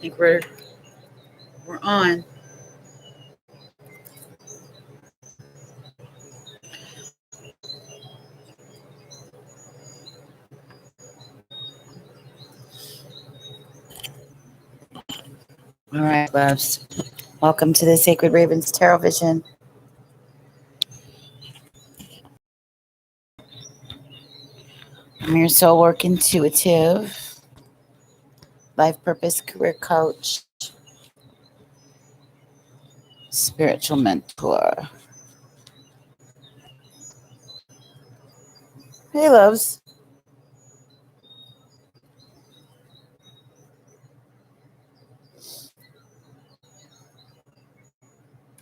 think we're on. All right, loves. Welcome to the Sacred Ravens Tarot Vision. I'm your soul work intuitive, life purpose career coach, spiritual mentor. Hey, loves.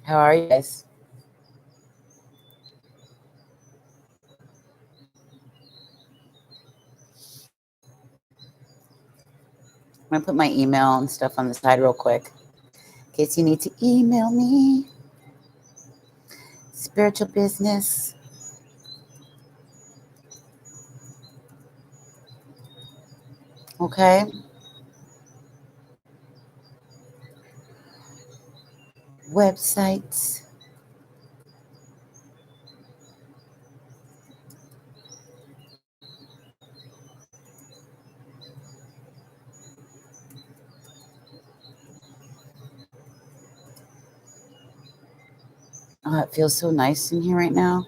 How are you guys? I'm going to put my email and stuff on the side real quick in case you need to email me. Spiritual business. Okay. Websites. Oh, it feels so nice in here right now.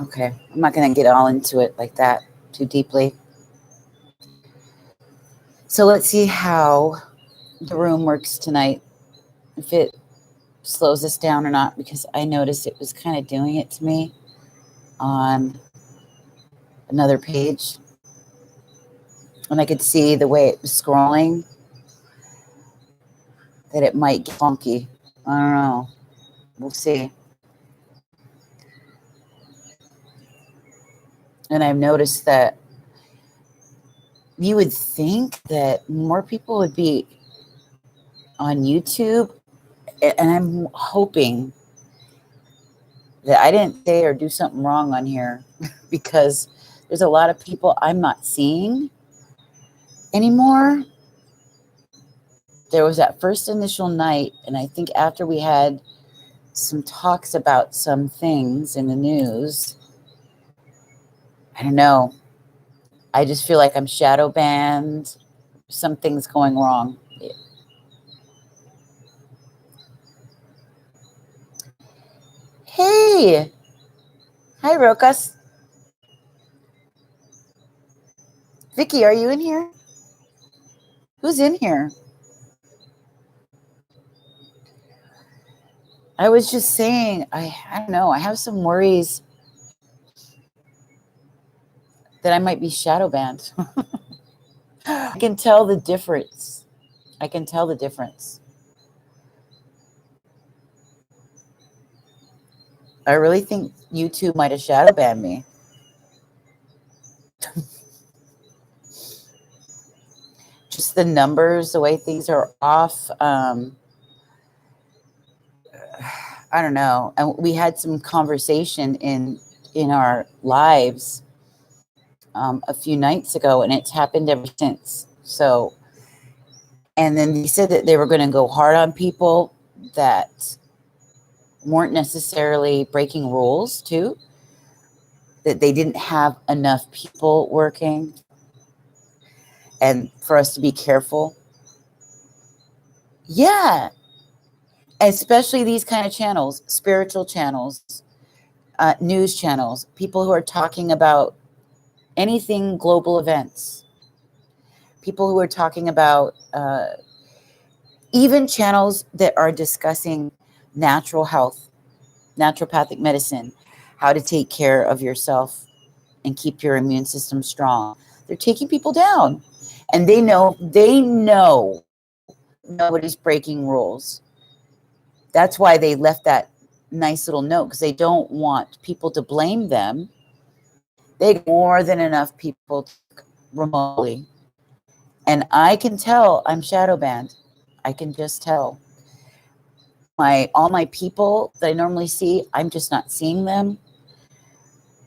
Okay. I'm not going to get all into it like that too deeply. So let's see how the room works tonight. If it slows us down or not, because I noticed it was kind of doing it to me on another page. And I could see the way it was scrolling that it might get funky. I don't know. We'll see. And I've noticed that you would think that more people would be on YouTube. And I'm hoping that I didn't say or do something wrong on here because there's a lot of people I'm not seeing anymore. There was that first initial night, and I think after we had some talks about some things in the news, I don't know. I just feel like I'm shadow banned. Something's going wrong. Hey. Hi, Rokas. Vicky, are you in here? Who's in here? I was just saying, I don't know. I have some worries that I might be shadow banned. I can tell the difference. I can tell the difference. I really think YouTube might have shadow banned me. Just the numbers, the way things are off. I don't know. And we had some conversation in our lives a few nights ago, and it's happened ever since. So, and then they said that they were going to go hard on people that weren't necessarily breaking rules too, that they didn't have enough people working, and for us to be careful. Yeah. Especially these kind of channels, spiritual channels, news channels, people who are talking about anything global events, people who are talking about even channels that are discussing natural health, naturopathic medicine, how to take care of yourself and keep your immune system strong. They're taking people down, and they know nobody's breaking rules. That's why they left that nice little note, because they don't want people to blame them. They get more than enough people remotely. And I can tell I'm shadow banned. I can just tell. all my people that I normally see, I'm just not seeing them.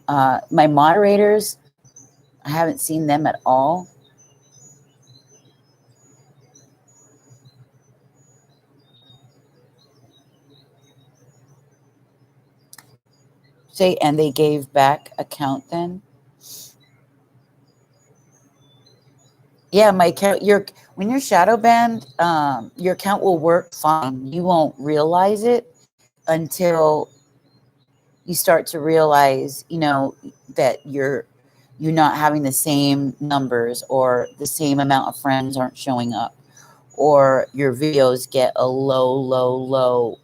My moderators, I haven't seen them at all. Say, and they gave back account then. Yeah, my account. When you're shadow banned, your account will work fine. You won't realize it until you start to realize, that you're not having the same numbers, or the same amount of friends aren't showing up, or your videos get a low,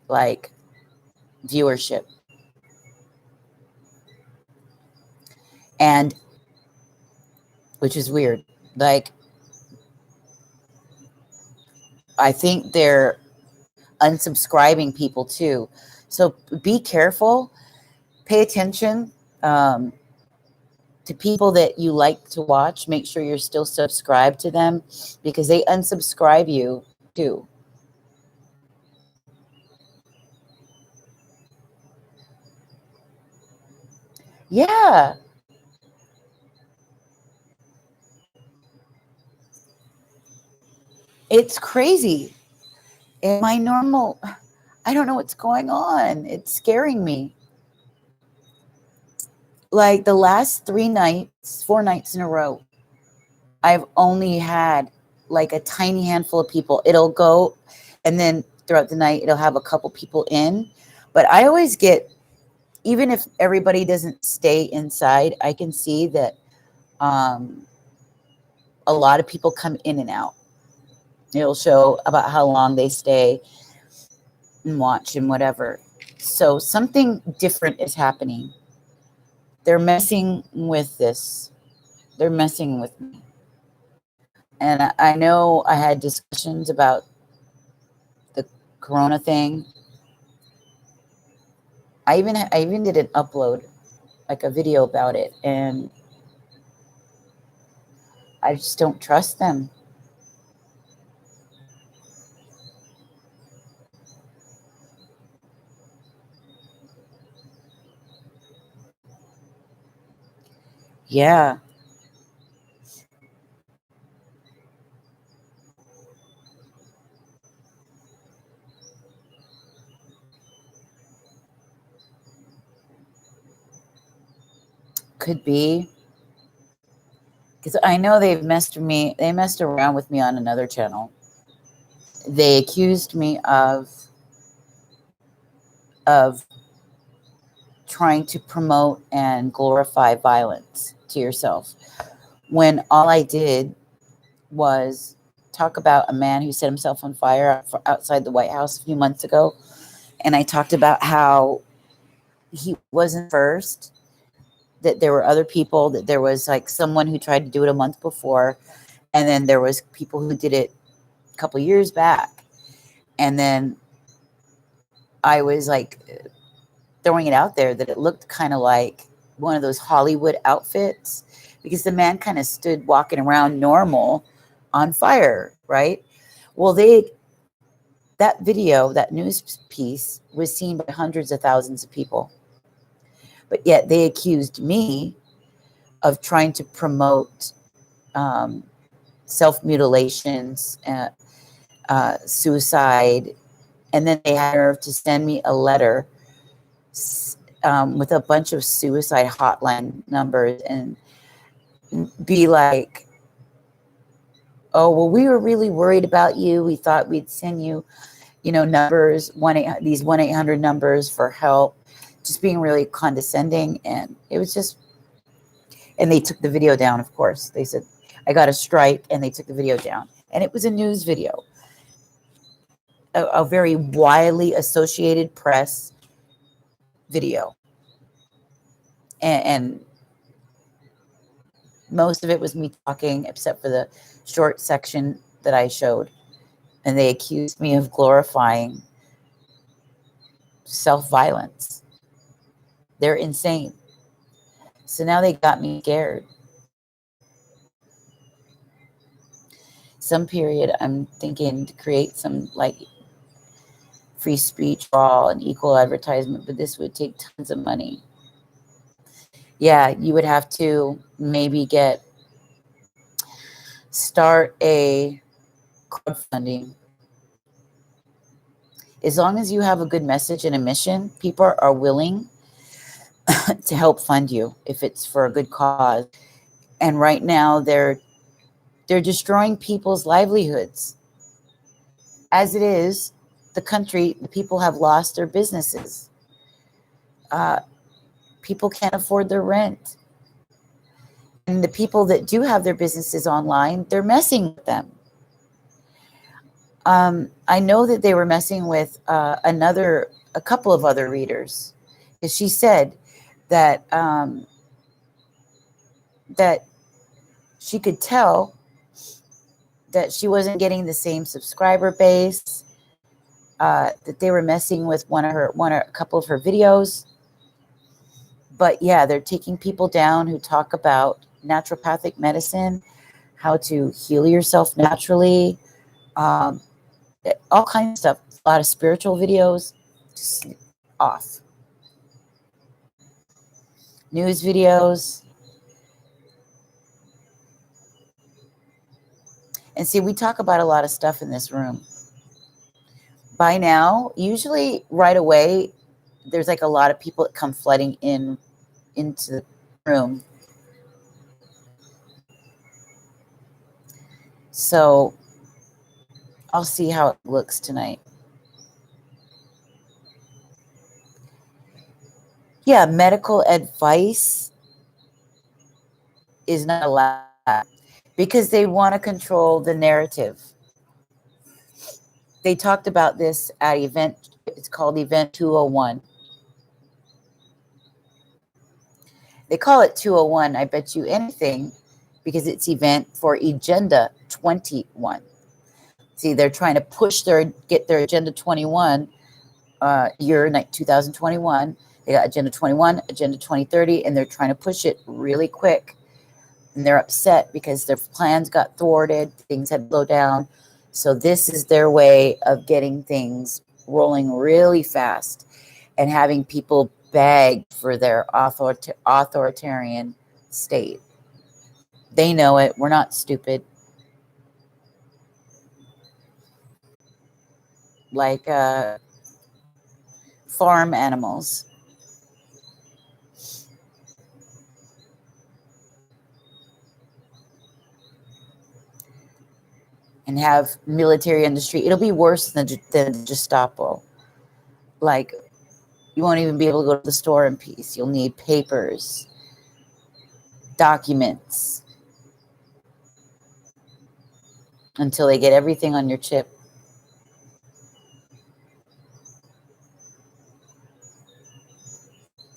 like viewership. And which is weird. Like, I think they're unsubscribing people too. So be careful. Pay attention to people that you like to watch. Make sure you're still subscribed to them, because they unsubscribe you too. Yeah. It's crazy. In my normal, I don't know what's going on. It's scaring me. Like the last 4 nights in a row, I've only had like a tiny handful of people. It'll go, and then throughout the night, it'll have a couple people in. But I always get, even if everybody doesn't stay inside, I can see that a lot of people come in and out. It'll show about how long they stay and watch and whatever. So something different is happening. They're messing with this. They're messing with me. And I know I had discussions about the corona thing. I even did an upload, like a video about it, and I just don't trust them. Yeah. Could be. Because I know they messed around with me on another channel. They accused me of trying to promote and glorify violence to yourself, when all I did was talk about a man who set himself on fire outside the White House a few months ago. And I talked about how he wasn't first, that there were other people, that there was like someone who tried to do it a month before, and then there was people who did it a couple years back. And then I was like throwing it out there that it looked kind of like one of those Hollywood outfits, because the man kind of stood walking around normal on fire, right? Well, that video, that news piece, was seen by hundreds of thousands of people. But yet they accused me of trying to promote self-mutilations, suicide. And then they had nerve to send me a letter with a bunch of suicide hotline numbers, and be like, oh, well, we were really worried about you. We thought we'd send you, numbers, these 1-800 numbers for help, just being really condescending. And it was just, and they took the video down, of course. They said, I got a strike, and they took the video down. And it was a news video, a very widely Associated Press video. And most of it was me talking, except for the short section that I showed. And they accused me of glorifying self-violence. They're insane. So now they got me scared. some period, I'm thinking to create some like free speech law and equal advertisement, but this would take tons of money. Yeah, you would have to maybe start a crowdfunding. As long as you have a good message and a mission, people are willing to help fund you if it's for a good cause. And right now they're destroying people's livelihoods. As it is, the country, the people have lost their businesses. People can't afford their rent. And the people that do have their businesses online, they're messing with them. I know that they were messing with a couple of other readers, because she said that that she could tell that she wasn't getting the same subscriber base. That they were messing with a couple of her videos. But yeah, they're taking people down who talk about naturopathic medicine, how to heal yourself naturally, all kinds of stuff. A lot of spiritual videos, just off. News videos. And see, we talk about a lot of stuff in this room. By now, usually right away, there's like a lot of people that come flooding into the room. So I'll see how it looks tonight. Yeah, medical advice is not allowed because they want to control the narrative. They talked about this at event. It's called Event 201. They call it 201, I bet you anything, because it's event for Agenda 21. See, they're trying to get their Agenda 21 year 2021. They got Agenda 21, Agenda 2030, and they're trying to push it really quick. And they're upset because their plans got thwarted. Things had slowed down. So this is their way of getting things rolling really fast and having people beg for their authoritarian state. They know it. We're not stupid. Like farm animals. And have military industry. It'll be worse than the Gestapo. Like, you won't even be able to go to the store in peace. You'll need papers, documents, until they get everything on your chip.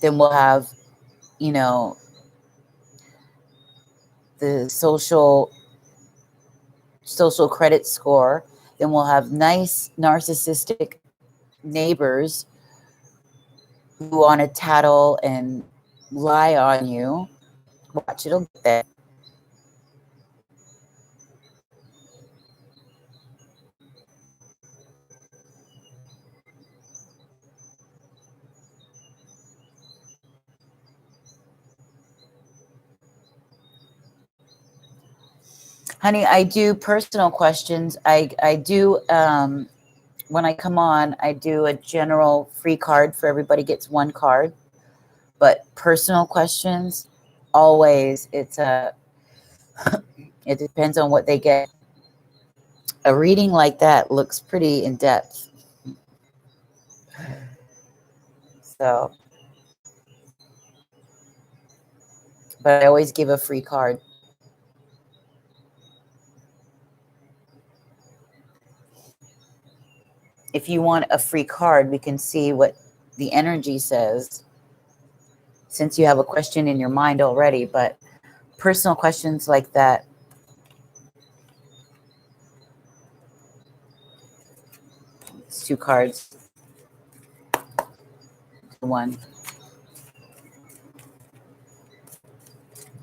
Then we'll have, the social credit score. Then we'll have nice narcissistic neighbors who want to tattle and lie on you. Watch, it'll get there. Honey, I do personal questions. I do, when I come on, I do a general free card for everybody gets one card. But personal questions, always, it depends on what they get. A reading like that looks pretty in depth. So, but I always give a free card. If you want a free card, we can see what the energy says, since you have a question in your mind already. But personal questions like that, it's 2 cards. One.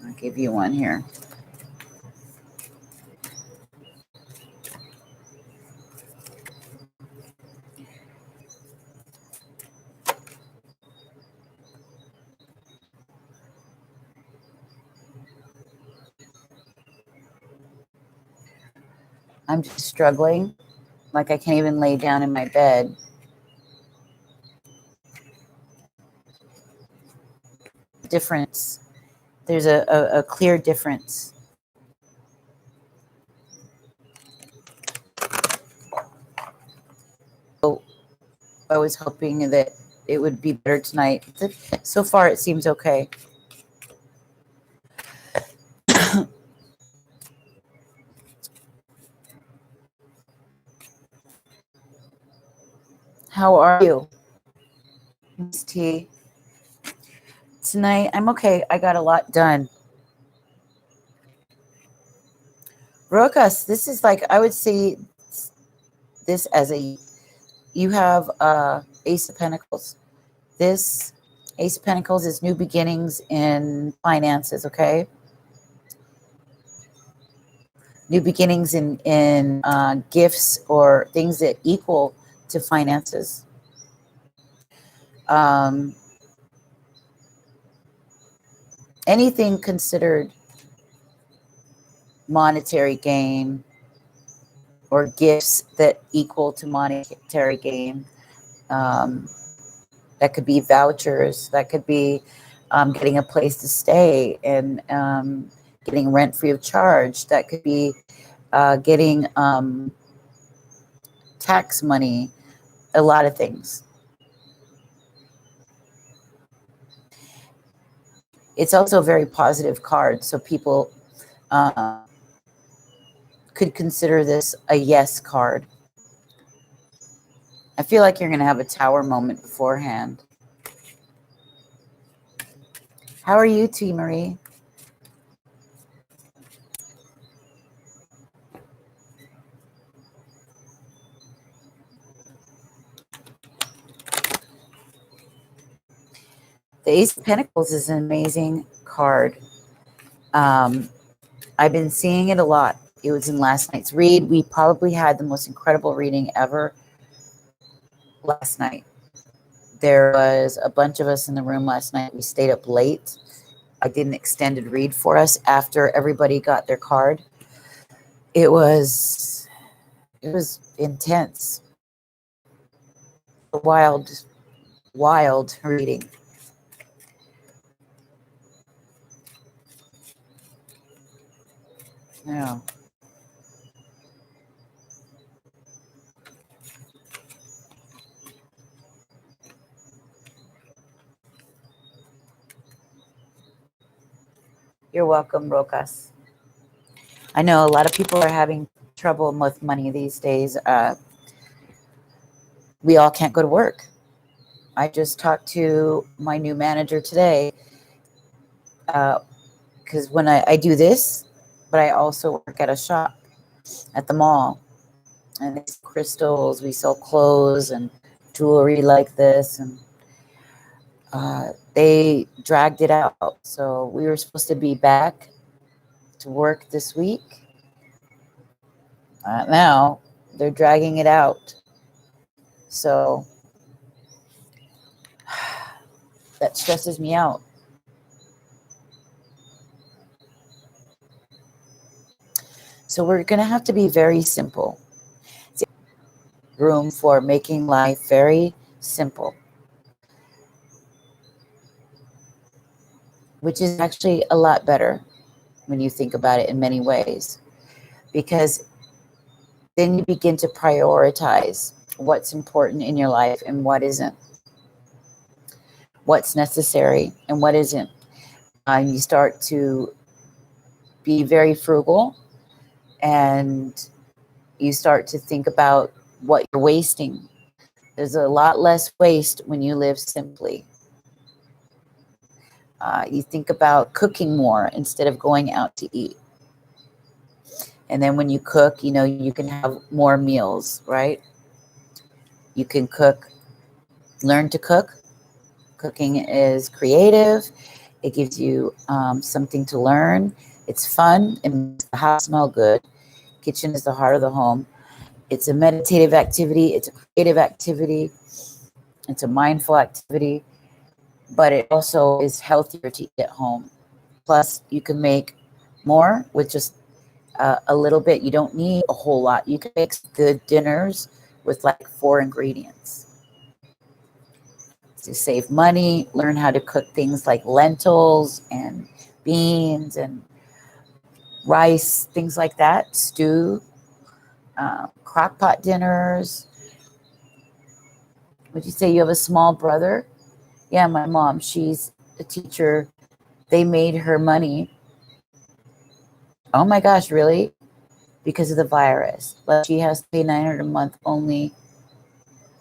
I'll give you one here. I'm just struggling. Like I can't even lay down in my bed. Difference. There's a clear difference. So I was hoping that it would be better tonight. So far, it seems okay. How are you, Miss T? Tonight, I'm okay. I got a lot done. Rokas, this is like, I would see this as you have Ace of Pentacles. This Ace of Pentacles is new beginnings in finances, okay? New beginnings in gifts or things that equal to finances. Anything considered monetary gain or gifts that equal to monetary gain. That could be vouchers. That could be getting a place to stay and getting rent free of charge. That could be getting tax money. A lot of things. It's also a very positive card, so people could consider this a yes card. I feel like you're going to have a tower moment beforehand. How are you, T. Marie? The Ace of Pentacles is an amazing card. I've been seeing it a lot. It was in last night's read. We probably had the most incredible reading ever last night. There was a bunch of us in the room last night. We stayed up late. I did an extended read for us after everybody got their card. It was intense. A wild reading. Yeah. You're welcome, Rokas. I know a lot of people are having trouble with money these days. We all can't go to work. I just talked to my new manager today because when I do this, but I also work at a shop at the mall. And it's crystals, we sell clothes and jewelry like this. And they dragged it out. So we were supposed to be back to work this week. Now they're dragging it out. So that stresses me out. So we're going to have to be very simple. Room for making life very simple, which is actually a lot better when you think about it in many ways, because then you begin to prioritize what's important in your life and what isn't, what's necessary and what isn't. You start to be very frugal, and you start to think about what you're wasting. There's a lot less waste when you live simply. You think about cooking more instead of going out to eat. And then when you cook, you can have more meals, right? You can cook, learn to cook. Cooking is creative. It gives you something to learn. It's fun. It makes the house smell good. Kitchen is the heart of the home. It's a meditative activity. It's a creative activity. It's a mindful activity. But it also is healthier to eat at home. Plus, you can make more with just a little bit. You don't need a whole lot. You can make good dinners with like 4 ingredients. To save money, learn how to cook things like lentils and beans and rice, things like that, stew, crock pot dinners. Would you say you have a small brother? Yeah, my mom, she's a teacher. They made her money. Oh my gosh, really? Because of the virus. Like she has to pay $900 a month only.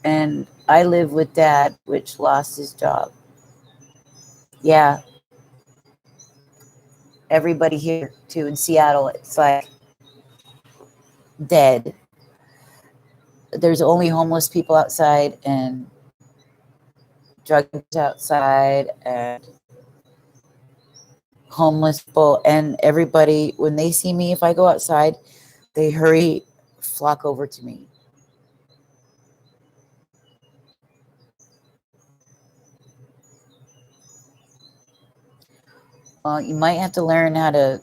And I live with dad, which lost his job. Yeah, everybody here too in Seattle, it's like dead. There's only homeless people outside and drug addicts outside and homeless people, and everybody, when they see me, if I go outside, they hurry, flock over to me. Well, you might have to learn how to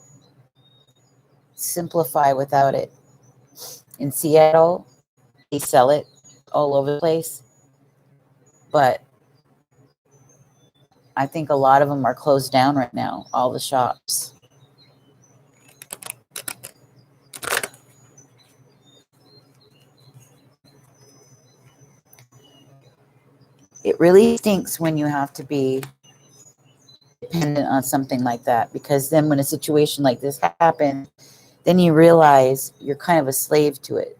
simplify without it. In Seattle, they sell it all over the place, but I think a lot of them are closed down right now, all the shops. It really stinks when you have to be dependent on something like that, because then when a situation like this happens, then you realize you're kind of a slave to it.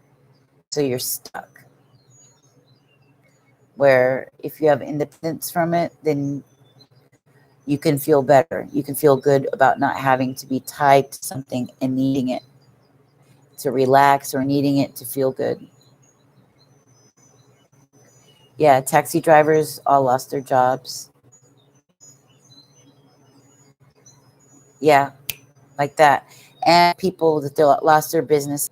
So you're stuck. Where if you have independence from it, then you can feel better. You can feel good about not having to be tied to something and needing it to relax or needing it to feel good. Yeah, taxi drivers all lost their jobs. Yeah, like that. And people that lost their business.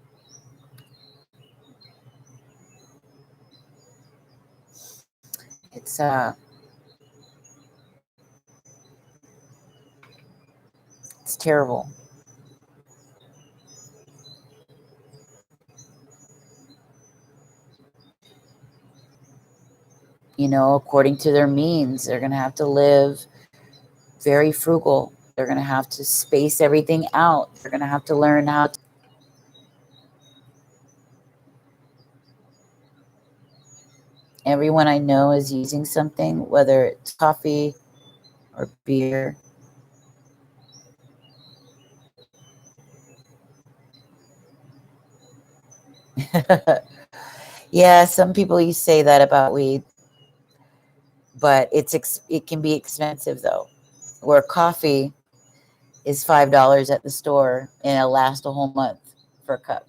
It's it's terrible. You know, according to their means, they're going to have to live very frugal. They're going to have to space everything out. They're going to have to learn how to. Everyone I know is using something, whether it's coffee or beer. Yeah, some people you say that about weed, but it can be expensive though. Where coffee is $5 at the store and it'll last a whole month for a cup.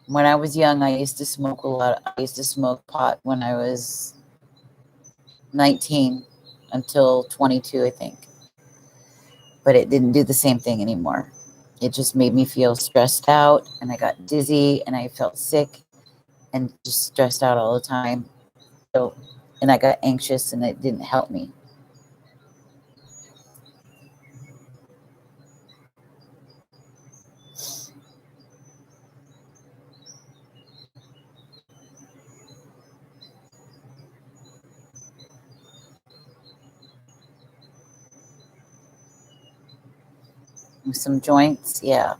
When I was young, I used to smoke a lot. I used to smoke pot when I was 19 until 22, I think. But it didn't do the same thing anymore. It just made me feel stressed out, and I got dizzy and I felt sick and just stressed out all the time. So, and I got anxious and it didn't help me. Some joints, yeah.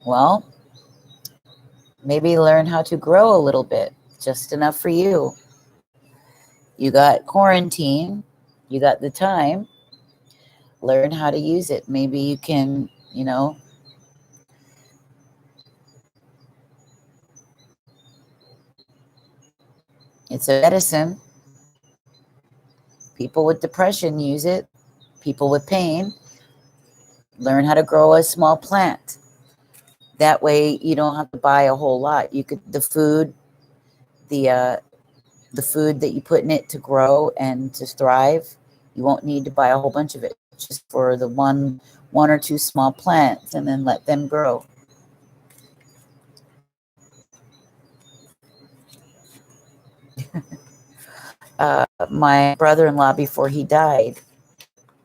Well, maybe learn how to grow a little bit, just enough for you. You got quarantine, you got the time, learn how to use it. Maybe you can, it's a medicine. People with depression use it, people with pain. Learn how to grow a small plant. That way you don't have to buy a whole lot. You could the the food that you put in it to grow and to thrive, you won't need to buy a whole bunch of it, just for the one or two small plants, and then let them grow. my brother-in-law, before he died,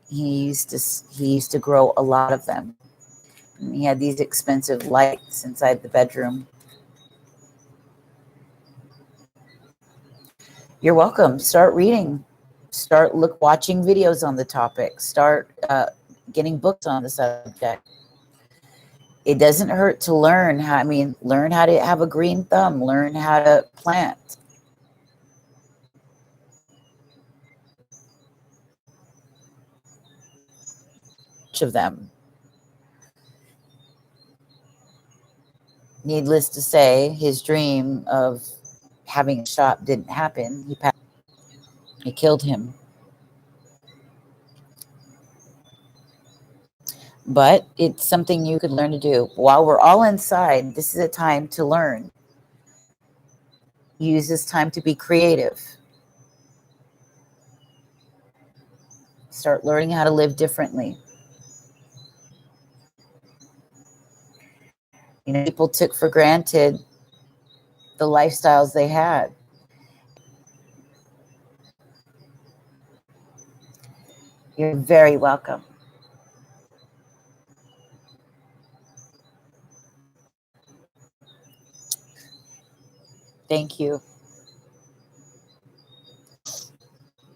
he used to grow a lot of them. And he had these expensive lights inside the bedroom. You're welcome. Start reading. Start watching videos on the topic. Start getting books on the subject. It doesn't hurt to learn how. I mean, learn how to have a green thumb. Learn how to plant. Each of them. Needless to say, his dream of having a shop didn't happen. He killed him. But it's something you could learn to do. While we're all inside, this is a time to learn. Use this time to be creative. Start learning how to live differently. You know, people took for granted the lifestyles they had. You're very welcome. Thank you.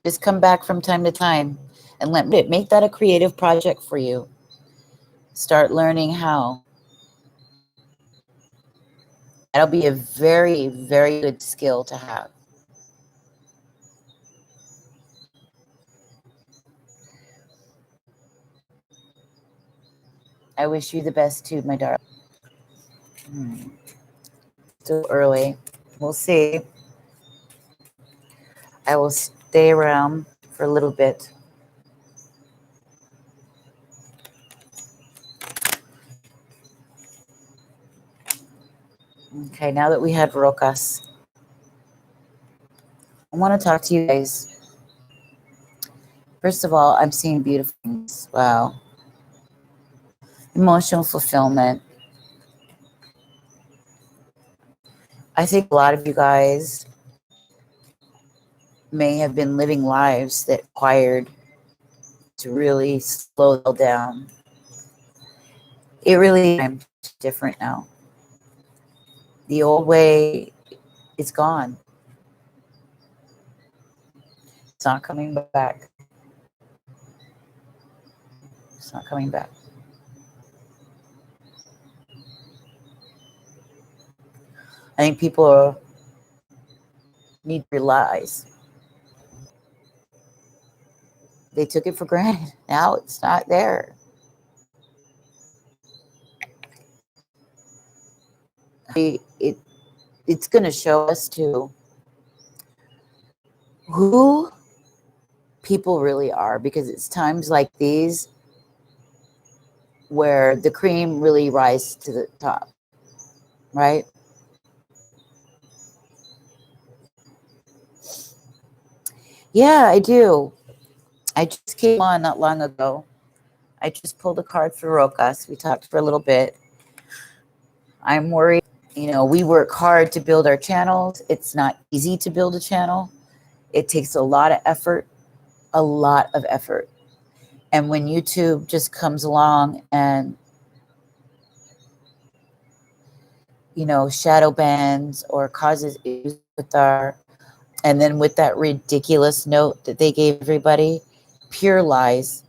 Just come back from time to time and make that a creative project for you. Start learning how. That'll be a very, very good skill to have. I wish you the best too, my darling. Still early. We'll see. I will stay around for a little bit. Okay, now that we had Rokas, I want to talk to you guys. First of all, I'm seeing beautiful things. Wow. Emotional fulfillment. I think a lot of you guys may have been living lives that required to really slow down. It really is different now. The old way is gone. It's not coming back. It's not coming back. I think people need to realize they took it for granted. Now it's not there. It's going to show us too who people really are, because it's times like these where the cream really rises to the top, right? Yeah, I do. I just came on not long ago. I just pulled a card for Rokas. We talked for a little bit. I'm worried. You know, we work hard to build our channels. It's not easy to build a channel. It takes a lot of effort, a lot of effort. And when YouTube just comes along and, you know, shadow bans or causes issues with and then with that ridiculous note that they gave everybody, pure lies,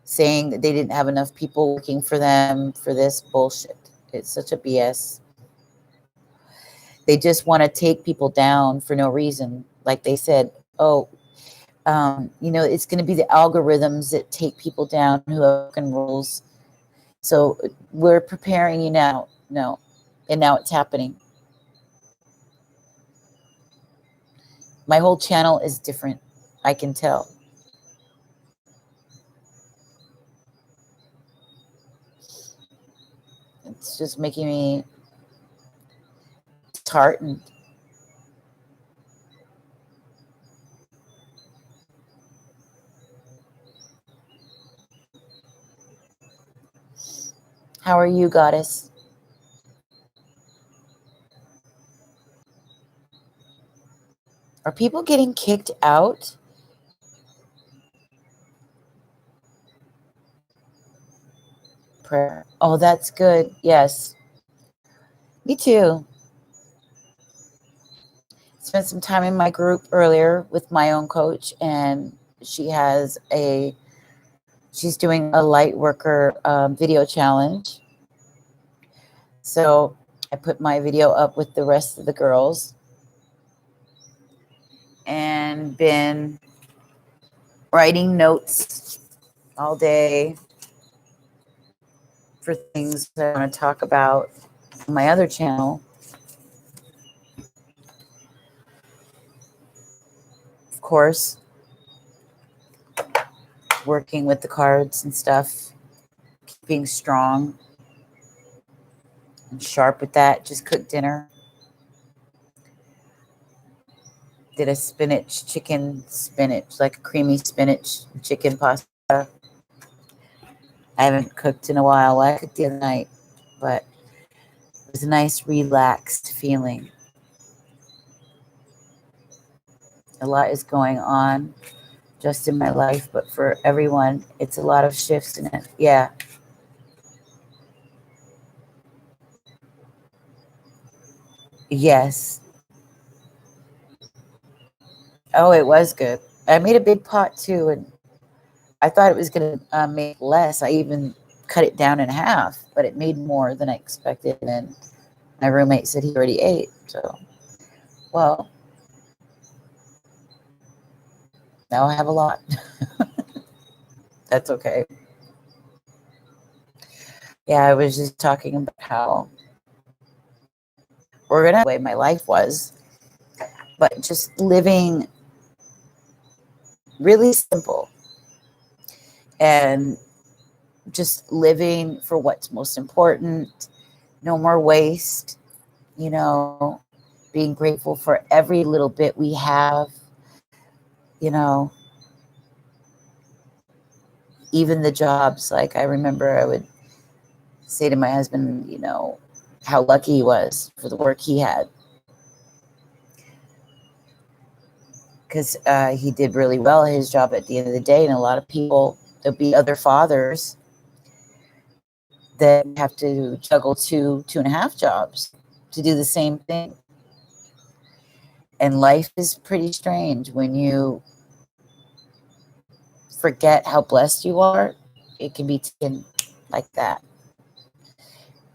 saying that they didn't have enough people working for them for this bullshit. It's such a BS. They just want to take people down for no reason. Like they said, oh, you know, it's going to be the algorithms that take people down who have broken rules. So we're preparing you now. No. And now it's happening. My whole channel is different. I can tell. It's just making me disheartened. How are you, goddess? Are people getting kicked out? Prayer. Oh, that's good. Yes. Me too. Spent some time in my group earlier with my own coach, and she's doing a light worker video challenge. So I put my video up with the rest of the girls and been writing notes all day for things that I want to talk about on my other channel. Of course, working with the cards and stuff, being strong and sharp with that. Just cooked dinner. Did a chicken spinach, like a creamy spinach chicken pasta. I haven't cooked in a while. I cooked the other night, but it was a nice, relaxed feeling. A lot is going on just in my life, but for everyone, it's a lot of shifts in it. Yeah. Yes. Oh, it was good. I made a big pot too, and I thought it was going to make less. I even cut it down in half, but it made more than I expected. And my roommate said he already ate. So, well, now I have a lot. That's okay. Yeah, I was just talking about how organized the way my life was, but just living really simple and just living for what's most important. No more waste, being grateful for every little bit we have, even the jobs. Like I remember I would say to my husband, how lucky he was for the work he had. Because he did really well at his job at the end of the day. And a lot of people, there'll be other fathers that have to juggle two and a half jobs to do the same thing. And life is pretty strange when you forget how blessed you are. It can be taken like that.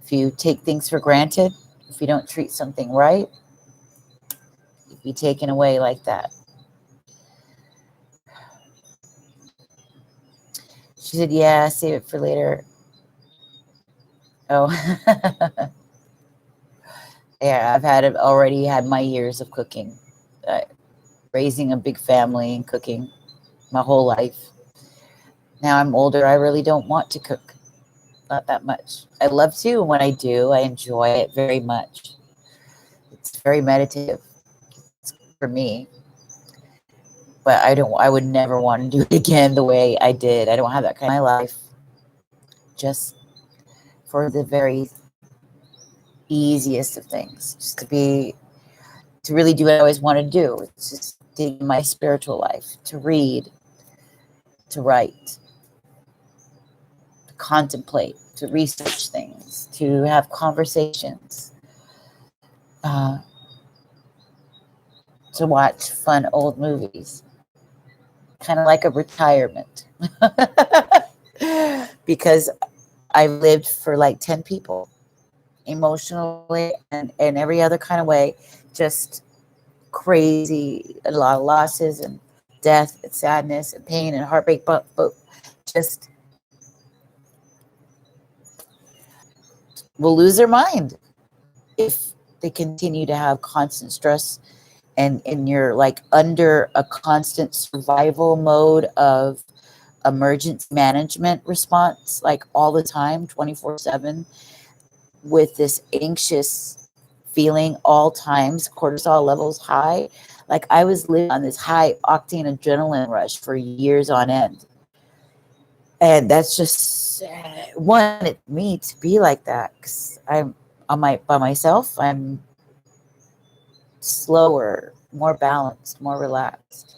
If you take things for granted, if you don't treat something right, it'd be taken away like that. She said, yeah, save it for later. Oh, yeah, I've already had my years of cooking, raising a big family and cooking my whole life. Now I'm older. I really don't want to cook. Not that much. I love to. And when I do, I enjoy it very much. It's very meditative for me. But I would never want to do it again the way I did. I don't have that kind of my life. Just for the very easiest of things. Just to really do what I always want to do. It's just in my spiritual life, to read, to write, to contemplate, to research things, to have conversations, to watch fun old movies. Kind of like a retirement. Because I've lived for like 10 people, emotionally and every other kind of way. Just crazy, a lot of losses and death and sadness and pain and heartbreak, but just will lose their mind if they continue to have constant stress and you're like under a constant survival mode of emergency management response, like all the time, 24/7, with this anxious feeling all times, cortisol levels high. Like I was living on this high octane adrenaline rush for years on end. And that's just wanted me to be like that, because I'm by myself. I'm slower, more balanced, more relaxed.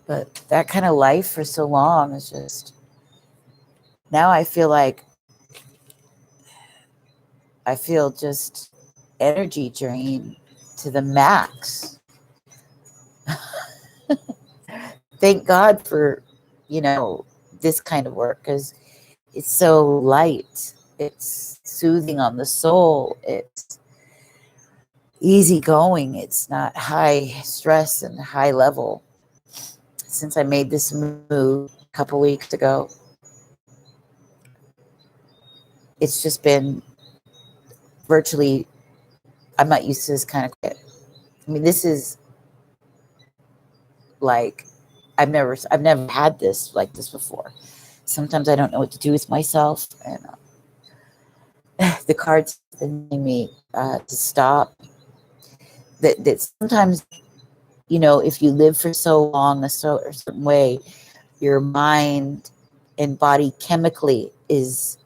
But that kind of life for so long is just, now I feel just energy drain to the max. Thank God for, this kind of work, because it's so light. It's soothing on the soul. It's easygoing. It's not high stress and high level. Since I made this move a couple weeks ago, it's just been virtually, I'm not used to this kind of quit. I mean, this is like, I've never had this like this before. Sometimes I don't know what to do with myself, and the cards telling me to stop. That sometimes, if you live for so long a certain way, your mind and body chemically is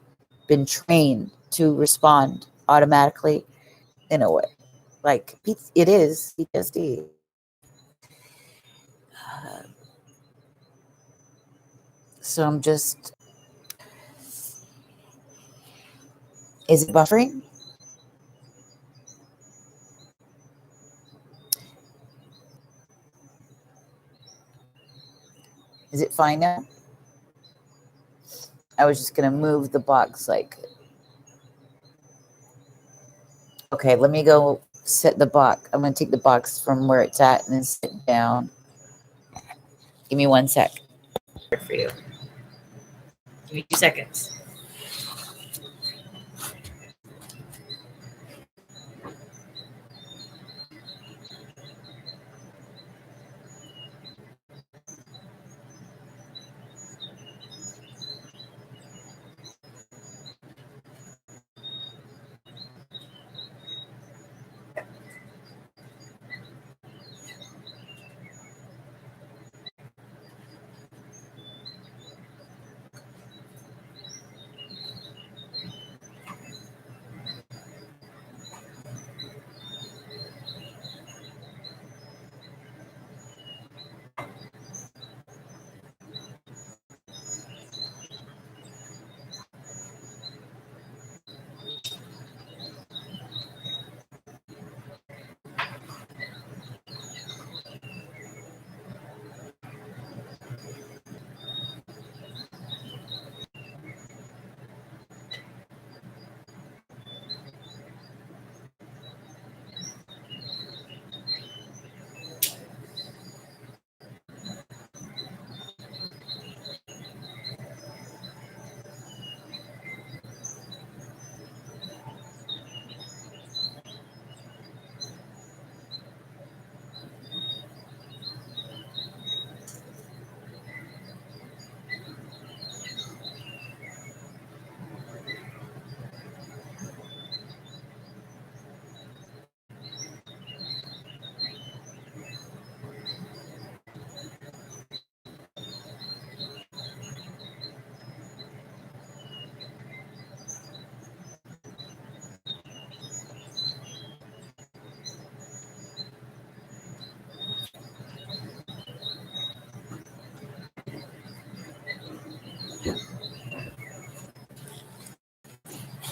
been trained to respond automatically in a way. Like it is PTSD. So I'm just, is it buffering? Is it fine now? I was just going to move the box okay, let me go set the box. I'm going to take the box from where it's at and then sit down. Give me 1 sec. For you. Give me 2 seconds.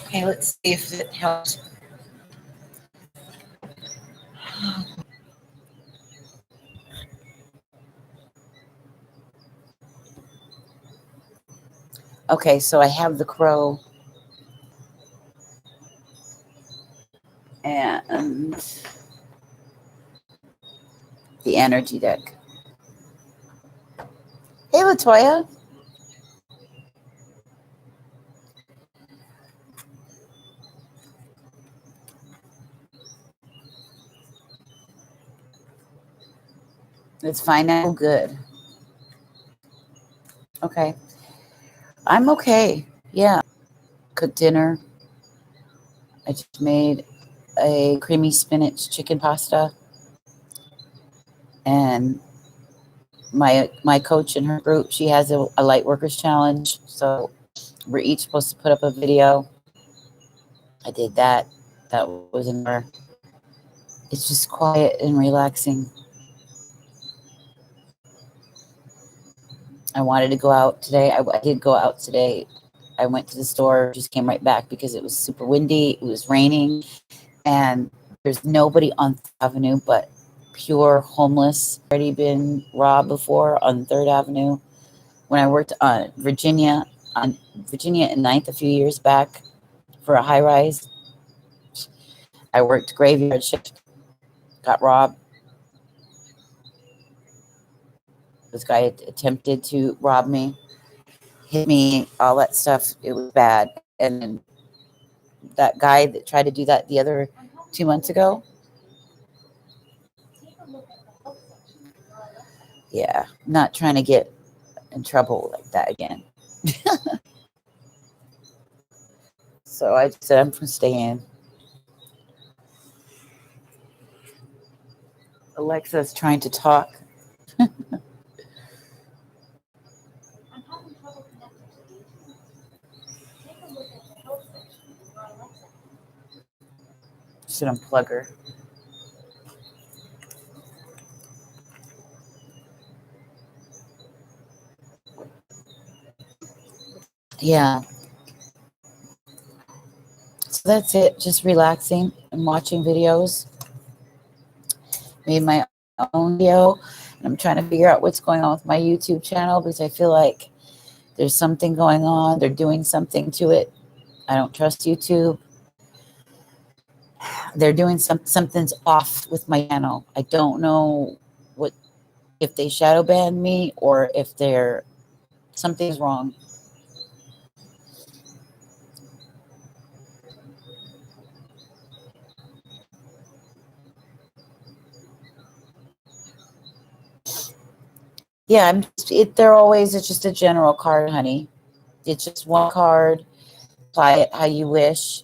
Okay, let's see if it helps. Okay, so I have the crow and the energy deck. Hey, Latoya. It's fine now. Good. Okay. I'm okay. Yeah. Cooked dinner. I just made a creamy spinach chicken pasta. And my coach in her group, she has a light workers challenge. So we're each supposed to put up a video. I did that. That was in her. It's just quiet and relaxing. I wanted to go out today. I did go out today. I went to the store, just came right back because it was super windy. It was raining, and there's nobody on Avenue but pure homeless. Already been robbed before on 3rd Avenue. When I worked on Virginia and Ninth a few years back for a high rise, I worked graveyard shift, got robbed. This guy attempted to rob me, hit me, all that stuff. It was bad. And then that guy that tried to do that the other 2 months ago, yeah, not trying to get in trouble like that again. So I just said, I'm going to stay in. Alexa's trying to talk. Should unplug her. Yeah. So that's it. Just relaxing and watching videos. Made my own video. And I'm trying to figure out what's going on with my YouTube channel because I feel like there's something going on. They're doing something to it. I don't trust YouTube. They're doing something's off with my channel. I don't know what, if they shadow banned me or if something's wrong. Yeah, it's just a general card, honey. It's just one card. Apply it how you wish.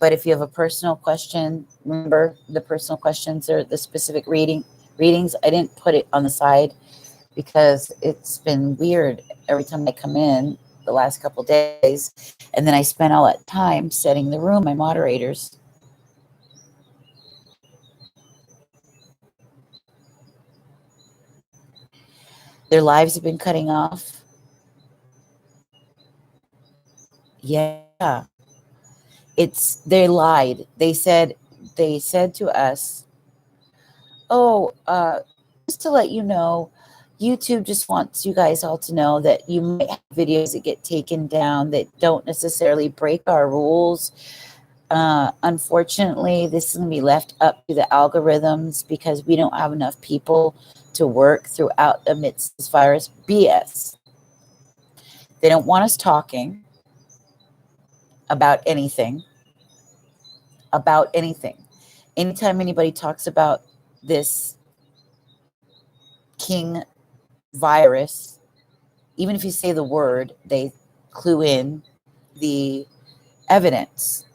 But if you have a personal question, remember the personal questions are the specific readings. I didn't put it on the side because it's been weird every time I come in the last couple days. And then I spent all that time setting the room, my moderators. Their lives have been cutting off. Yeah. They lied. They said to us, oh, just to let you know, YouTube just wants you guys all to know that you might have videos that get taken down that don't necessarily break our rules. Unfortunately, this is going to be left up to the algorithms because we don't have enough people to work throughout amidst this virus. BS. They don't want us talking about anything. Anytime anybody talks about this king virus, even if you say the word, they clue in the evidence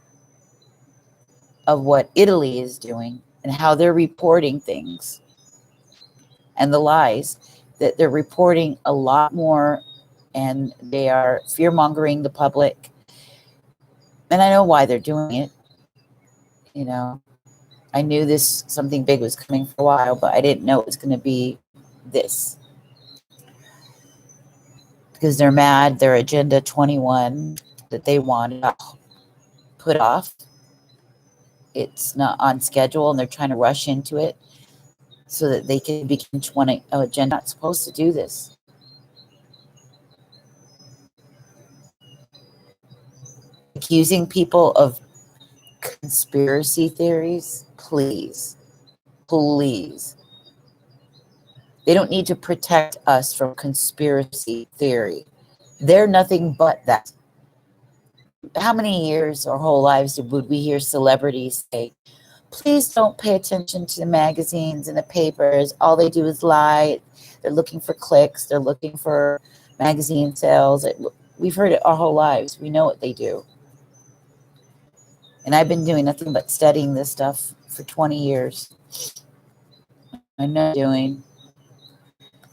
of what Italy is doing and how they're reporting things and the lies that they're reporting a lot more, and they are fear-mongering the public. And I know why they're doing it. You know, I knew something big was coming for a while, but I didn't know it was going to be this. Because they're mad, their Agenda 21 that they want put off, it's not on schedule, and they're trying to rush into it so that they can begin 20. Oh, Agenda not supposed to do this. Accusing people of conspiracy theories, please. They don't need to protect us from conspiracy theory. They're nothing but that. How many years or whole lives would we hear celebrities say, please don't pay attention to the magazines and the papers. All they do is lie. They're looking for clicks. They're looking for magazine sales. We've heard it our whole lives. We know what they do. And I've been doing nothing but studying this stuff for 20 years. I know what I'm doing.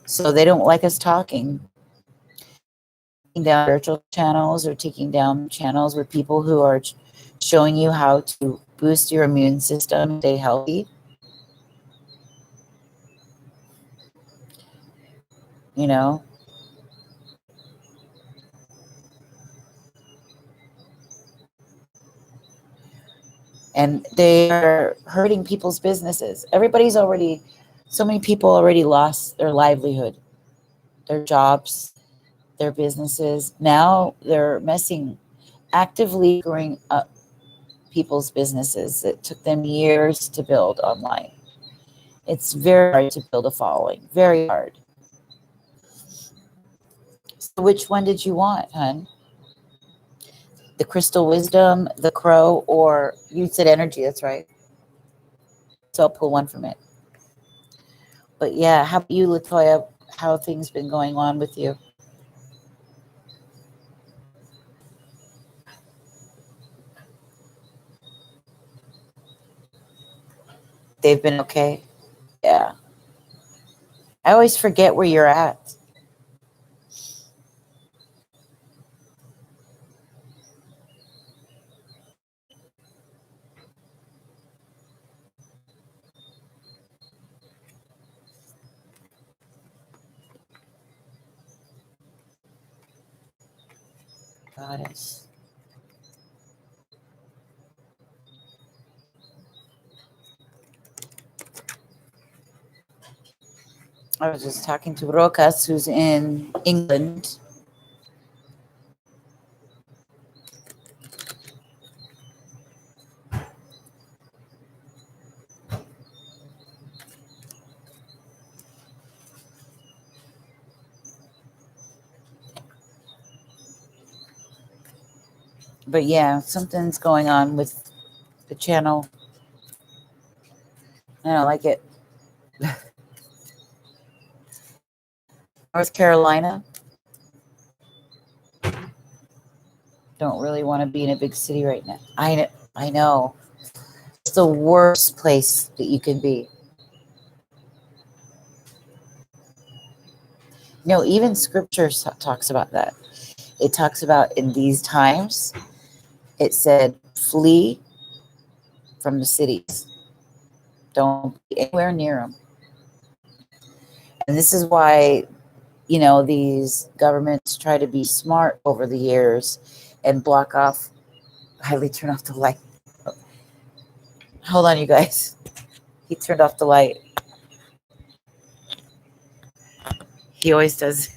So they don't like us talking. Taking down spiritual channels or taking down channels with people who are showing you how to boost your immune system, stay healthy. You know, and they are hurting people's businesses. So many people already lost their livelihood, their jobs, their businesses. Now they're actively screwing up people's businesses. It took them years to build online. It's very hard to build a following, very hard. So which one did you want, hun? The crystal wisdom, the crow, or you said energy, that's right. So I'll pull one from it. But yeah, how about you, Latoya? How have things been going on with you? They've been okay? Yeah. I always forget where you're at. Goddess. I was just talking to Rokas, who's in England. But yeah, something's going on with the channel. I don't like it. North Carolina. Don't really want to be in a big city right now. I know. It's the worst place that you can be. No, even scripture talks about that. It talks about in these times, it said, flee from the cities. Don't be anywhere near them. And this is why, these governments try to be smart over the years and block off, highly turn off the light. Hold on, you guys. He turned off the light. He always does.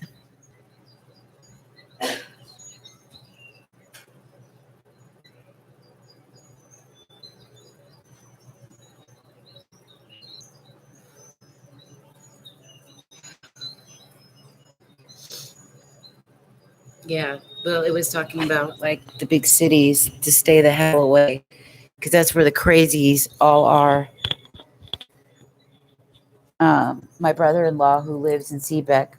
Yeah, well, it was talking about like the big cities to stay the hell away because that's where the crazies all are. My brother-in-law, who lives in Seebeck,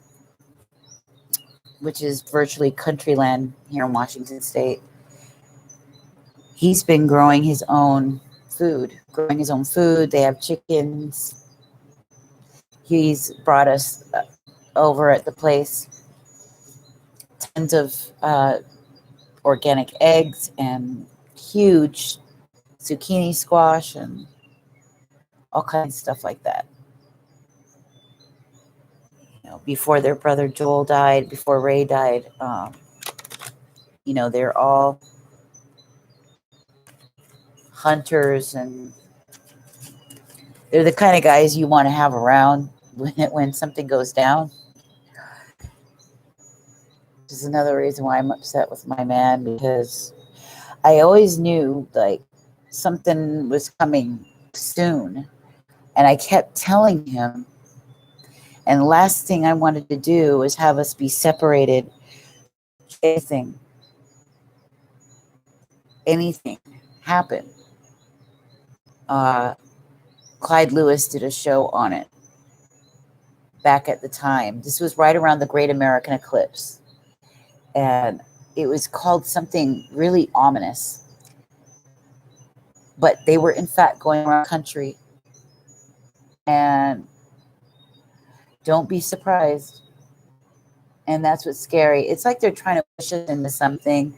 which is virtually country land here in Washington State, he's been growing his own food. They have chickens. He's brought us over at the place tons of organic eggs and huge zucchini squash and all kinds of stuff like that. Before their brother Joel died, before Ray died, they're all hunters, and they're the kind of guys you want to have around when something goes down. Which is another reason why I'm upset with my man, because I always knew like something was coming soon, and I kept telling him. And the last thing I wanted to do was have us be separated. Anything happen. Clyde Lewis did a show on it back at the time. This was right around the Great American Eclipse. And it was called something really ominous. But they were, in fact, going around the country. And don't be surprised. And that's what's scary. It's like they're trying to push us into something.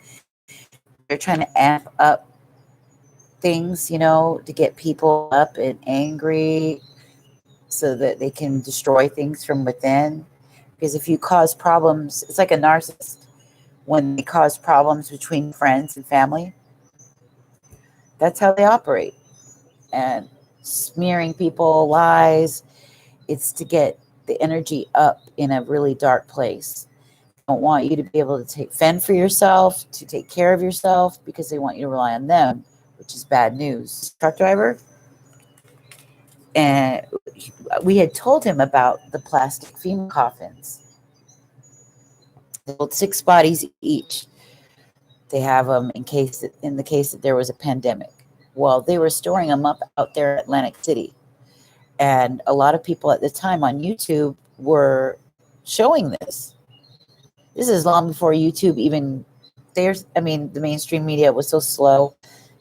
They're trying to amp up things, to get people up and angry so that they can destroy things from within. Because if you cause problems, it's like a narcissist. When they cause problems between friends and family, that's how they operate. And smearing people, lies, it's to get the energy up in a really dark place. They don't want you to be able to fend for yourself, to take care of yourself, because they want you to rely on them, which is bad news. Truck driver, and we had told him about the plastic FEMA coffins. They hold 6 bodies each. They have them in the case that there was a pandemic. Well, they were storing them up out there in Atlantic City. And a lot of people at the time on YouTube were showing this. This is long before YouTube even, the mainstream media was so slow.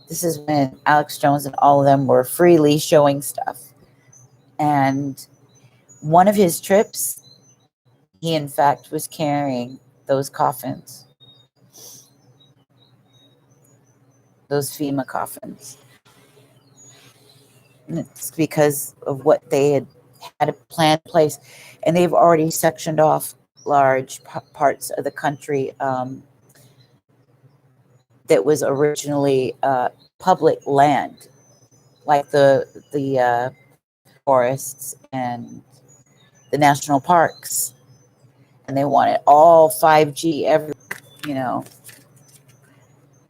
This is when Alex Jones and all of them were freely showing stuff. And one of his trips, he in fact was carrying those coffins, those FEMA coffins. And it's because of what they had a plan in place. And they've already sectioned off large parts of the country that was originally public land, like the forests and the national parks. And they wanted all 5G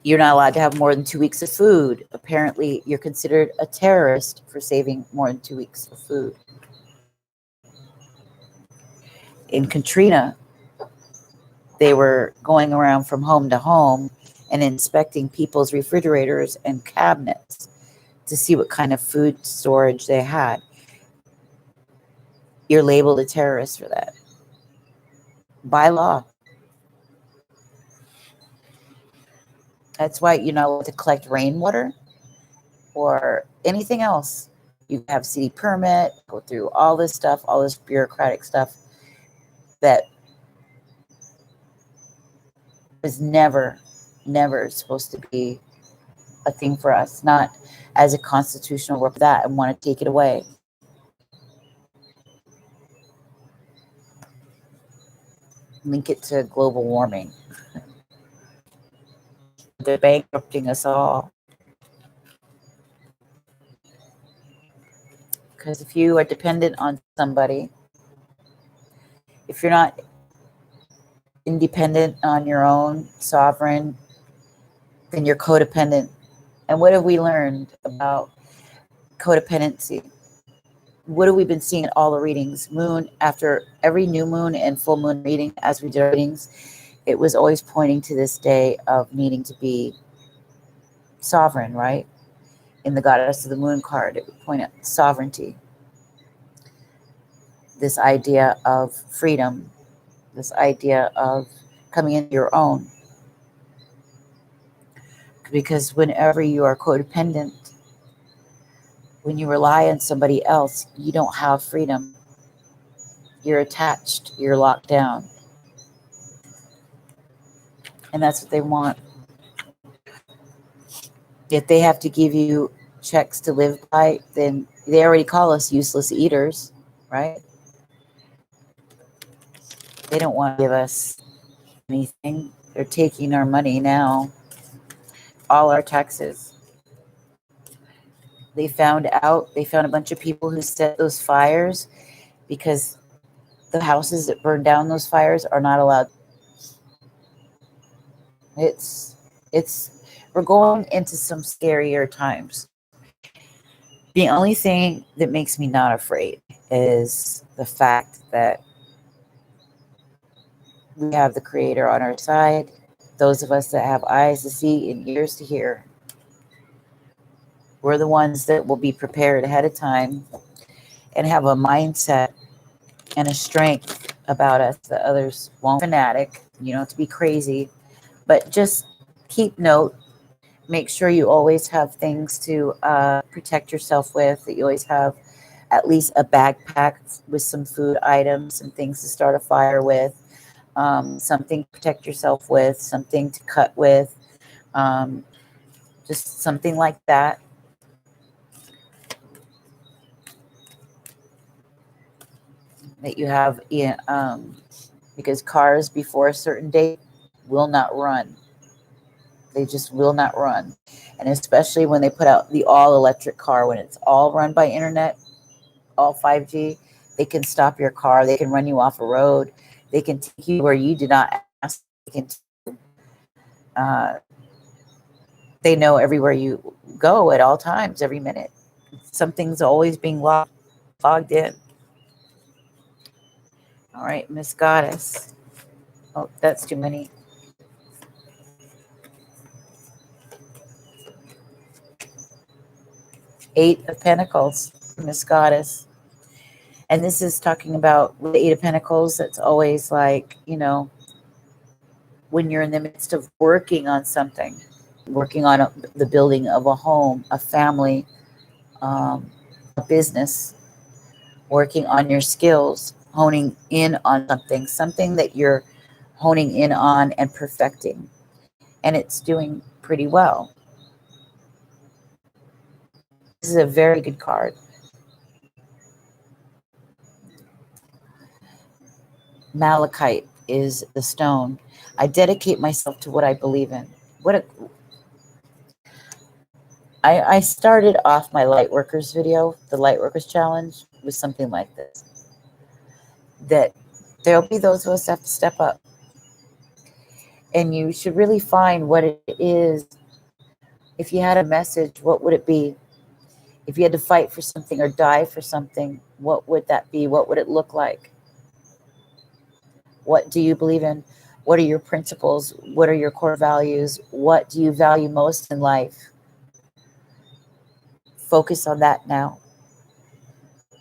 you're not allowed to have more than 2 weeks of food. Apparently, you're considered a terrorist for saving more than 2 weeks of food. In Katrina, they were going around from home to home and inspecting people's refrigerators and cabinets to see what kind of food storage they had. You're labeled a terrorist for that by law. That's why you're not allowed to collect rainwater or anything else. You have city permit, go through all this stuff, all this bureaucratic stuff that was never supposed to be a thing for us, not as a constitutional work that and want to take it away. Link it to global warming. They're bankrupting us all. Because if you are dependent on somebody, if you're not independent on your own, sovereign, then you're codependent. And what have we learned about codependency? What have we been seeing in all the readings? Moon, after every new moon and full moon reading, as we did our readings, it was always pointing to this day of needing to be sovereign, right? In the Goddess of the Moon card, it would point at sovereignty. This idea of freedom, this idea of coming into your own. Because whenever you are codependent, when you rely on somebody else, you don't have freedom. You're attached, you're locked down. And that's what they want. If they have to give you checks to live by, then they already call us useless eaters, right? They don't want to give us anything. They're taking our money now, all our taxes. They found a bunch of people who set those fires because the houses that burned down those fires are not allowed. We're going into some scarier times. The only thing that makes me not afraid is the fact that we have the Creator on our side. Those of us that have eyes to see and ears to hear, we're the ones that will be prepared ahead of time and have a mindset and a strength about us that others won't. Fanatic, you don't have to be crazy, but just keep note. Make sure you always have things to protect yourself with, that you always have at least a backpack with some food items, some things to start a fire with, something to protect yourself with, something to cut with, Just something like that. That you have, because cars before a certain date will not run. They just will not run. And especially when they put out the all electric car, when it's all run by internet, all 5G, they can stop your car. They can run you off a road. They can take you where you did not ask. They know everywhere you go at all times, every minute. Something's always being logged in. All right, Miss Goddess. Oh, that's too many. Eight of Pentacles, Miss Goddess. And this is talking about the Eight of Pentacles. That's always like, when you're in the midst of working on something, working on the building of a home, a family, a business, working on your skills, honing in on something that you're honing in on and perfecting. And it's doing pretty well. This is a very good card. Malachite is the stone. I dedicate myself to what I believe in. I started off my Lightworkers video, the Lightworkers Challenge, with something like this. That there'll be those of us that have to step up. And you should really find what it is. If you had a message, what would it be? If you had to fight for something or die for something, what would that be? What would it look like? What do you believe in? What are your principles? What are your core values? What do you value most in life? Focus on that now.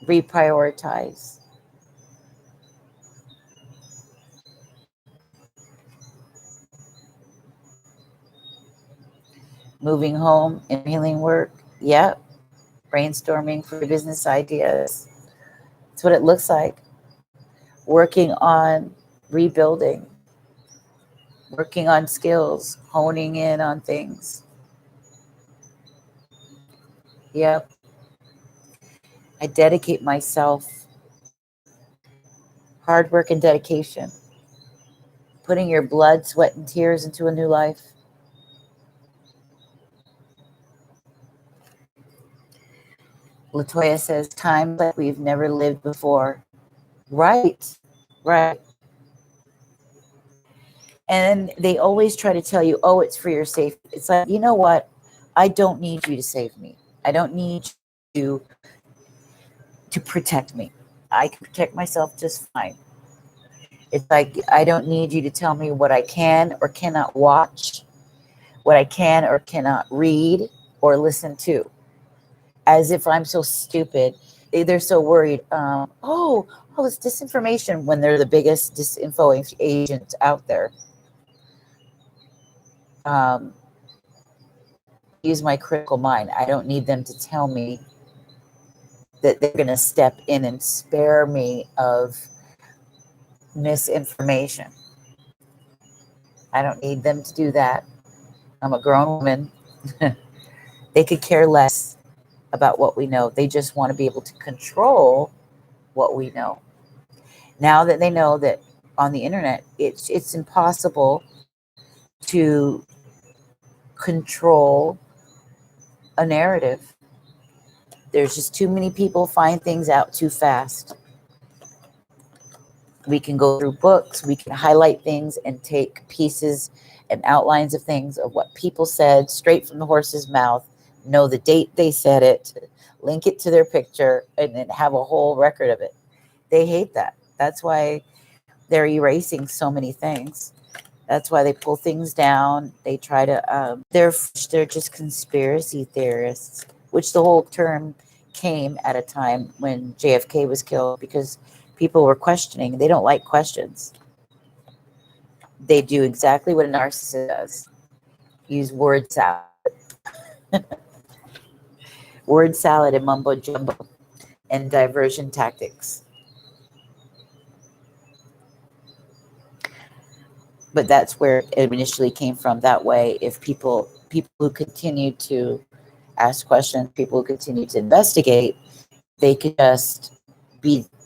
Reprioritize. Moving home and healing work. Yep. Brainstorming for business ideas. That's what it looks like. Working on rebuilding. Working on skills. Honing in on things. Yep. I dedicate myself. Hard work and dedication. Putting your blood, sweat, and tears into a new life. Latoya says, times like we've never lived before. Right. And they always try to tell you, oh, it's for your safety. It's like, you know what? I don't need you to save me. I don't need you to protect me. I can protect myself just fine. It's like, I don't need you to tell me what I can or cannot watch, what I can or cannot read or listen to. As if I'm so stupid. They're so worried. Oh, it's disinformation, when they're the biggest disinfo agent out there. Use my critical mind. I don't need them to tell me that they're going to step in and spare me of misinformation. I don't need them to do that. I'm a grown woman. They could care less about what we know. They just want to be able to control what we know. Now that they know that on the internet, it's impossible to control a narrative. There's just too many people find things out too fast. We can go through books, we can highlight things and take pieces and outlines of things of what people said straight from the horse's mouth, know the date they said it, link it to their picture, and then have a whole record of it. They hate that. That's why they're erasing so many things. That's why they pull things down. They try to, they're just conspiracy theorists, which the whole term came at a time when JFK was killed, because people were questioning. They don't like questions. They do exactly what a narcissist does. Use word salad. Word salad and mumbo jumbo and diversion tactics. But that's where it initially came from. That way, if people people who continue to ask questions, people who continue to investigate, they could just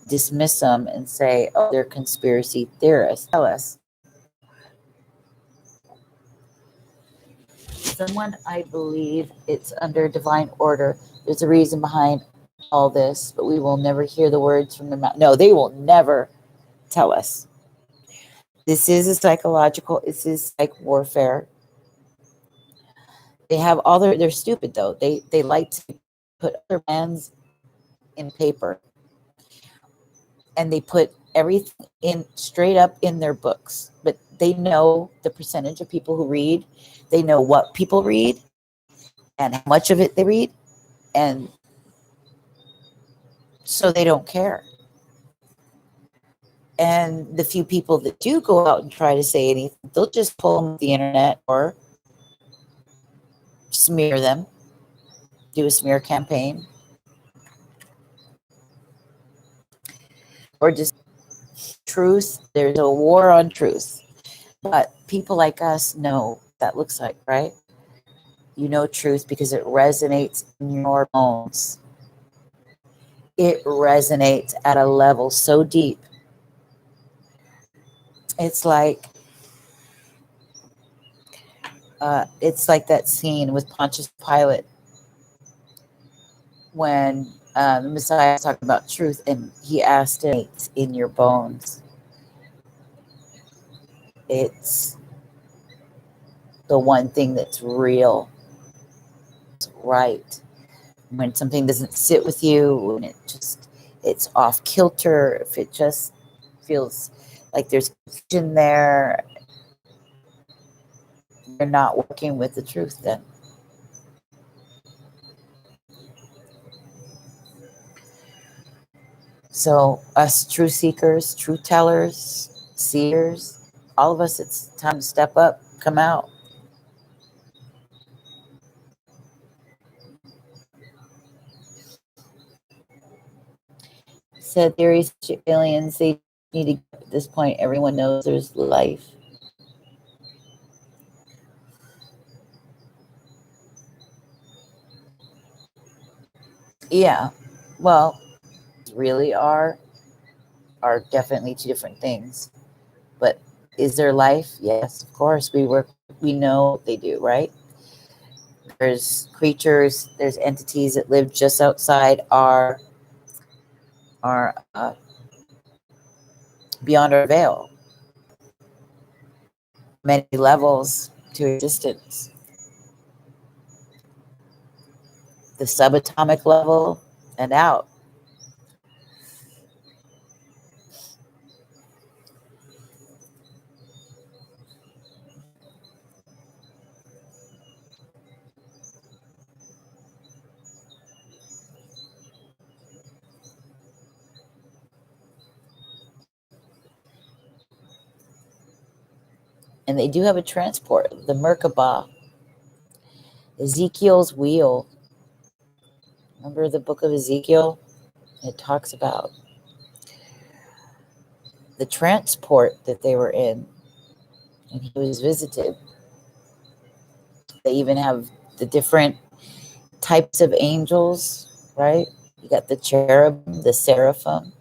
dismiss them and say, oh, they're conspiracy theorists. Tell us. Someone, I believe it's under divine order. There's a reason behind all this, but we will never hear the words from their mouth. No, they will never tell us. This is a psychological, this is like warfare. They have all they're stupid though. They like to put other plans in paper, and they put everything in straight up in their books. But they know the percentage of people who read. They know what people read and how much of it they read, and so they don't care. And the few people that do go out and try to say anything, they'll just pull them off the internet or smear them, do a smear campaign, or just truth. There's a war on truth. But people like us know what that looks like, right? You know truth because it resonates in your bones. It resonates at a level so deep. It's like that scene with Pontius Pilate when the Messiah is talking about truth, and he asked him, "It's in your bones." It's the one thing that's real, it's right. When something doesn't sit with you, when it's off kilter, if it just feels like there's confusion there, you're not working with the truth then. So us truth seekers, truth tellers, seers, all of us, it's time to step up, come out. Said theories to aliens, they need to, at this point, everyone knows there's life. Yeah, well, really are definitely two different things. But is there life? Yes, of course. We know they do, right? There's creatures, there's entities that live just outside our beyond our veil. Many levels to existence. The subatomic level and out. And they do have a transport, the Merkabah, Ezekiel's wheel. Remember the book of Ezekiel? It talks about the transport that they were in, and he was visited. They even have the different types of angels, right? You got the cherubim, the seraphim.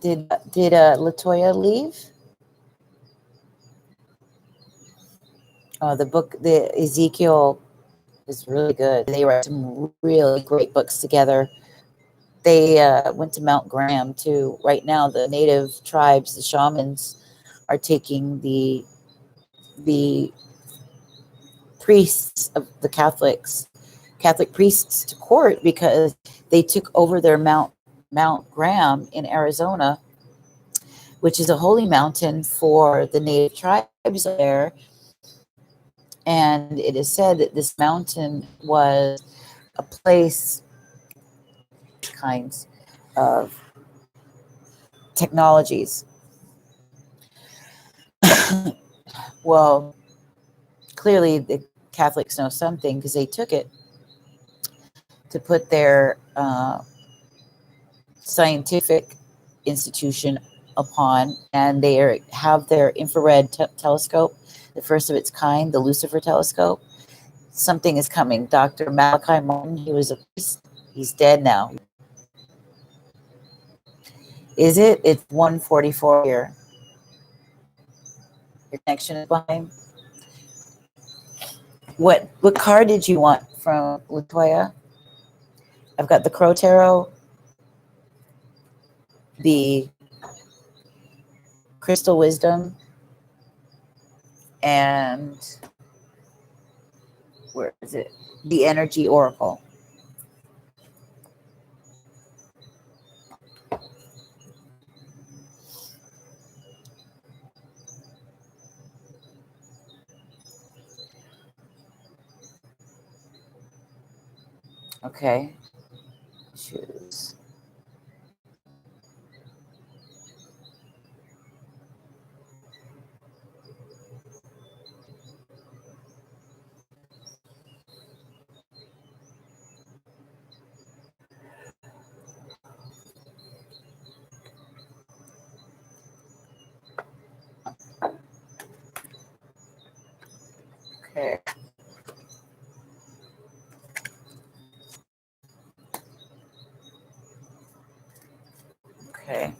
Did Latoya leave? The book, the Ezekiel, is really good. They write some really great books together. They went to Mount Graham too. Right now, the native tribes, the shamans, are taking the priests of the Catholic priests to court because they took over their Mount Graham in Arizona, which is a holy mountain for the native tribes there. And it is said that this mountain was a place, kinds of technologies. Well, clearly the Catholics know something because they took it to put their scientific institution upon, and they have their infrared telescope, the first of its kind, the Lucifer telescope. Something is coming. Dr. Malachi Martin, he was a priest. He's dead now. Is it? It's 1:44 here. Your connection is behind. What card did you want from Latoya? I've got the Crow Tarot, the Crystal Wisdom, and where is it? The Energy Oracle. Okay. Choose. Okay. Okay.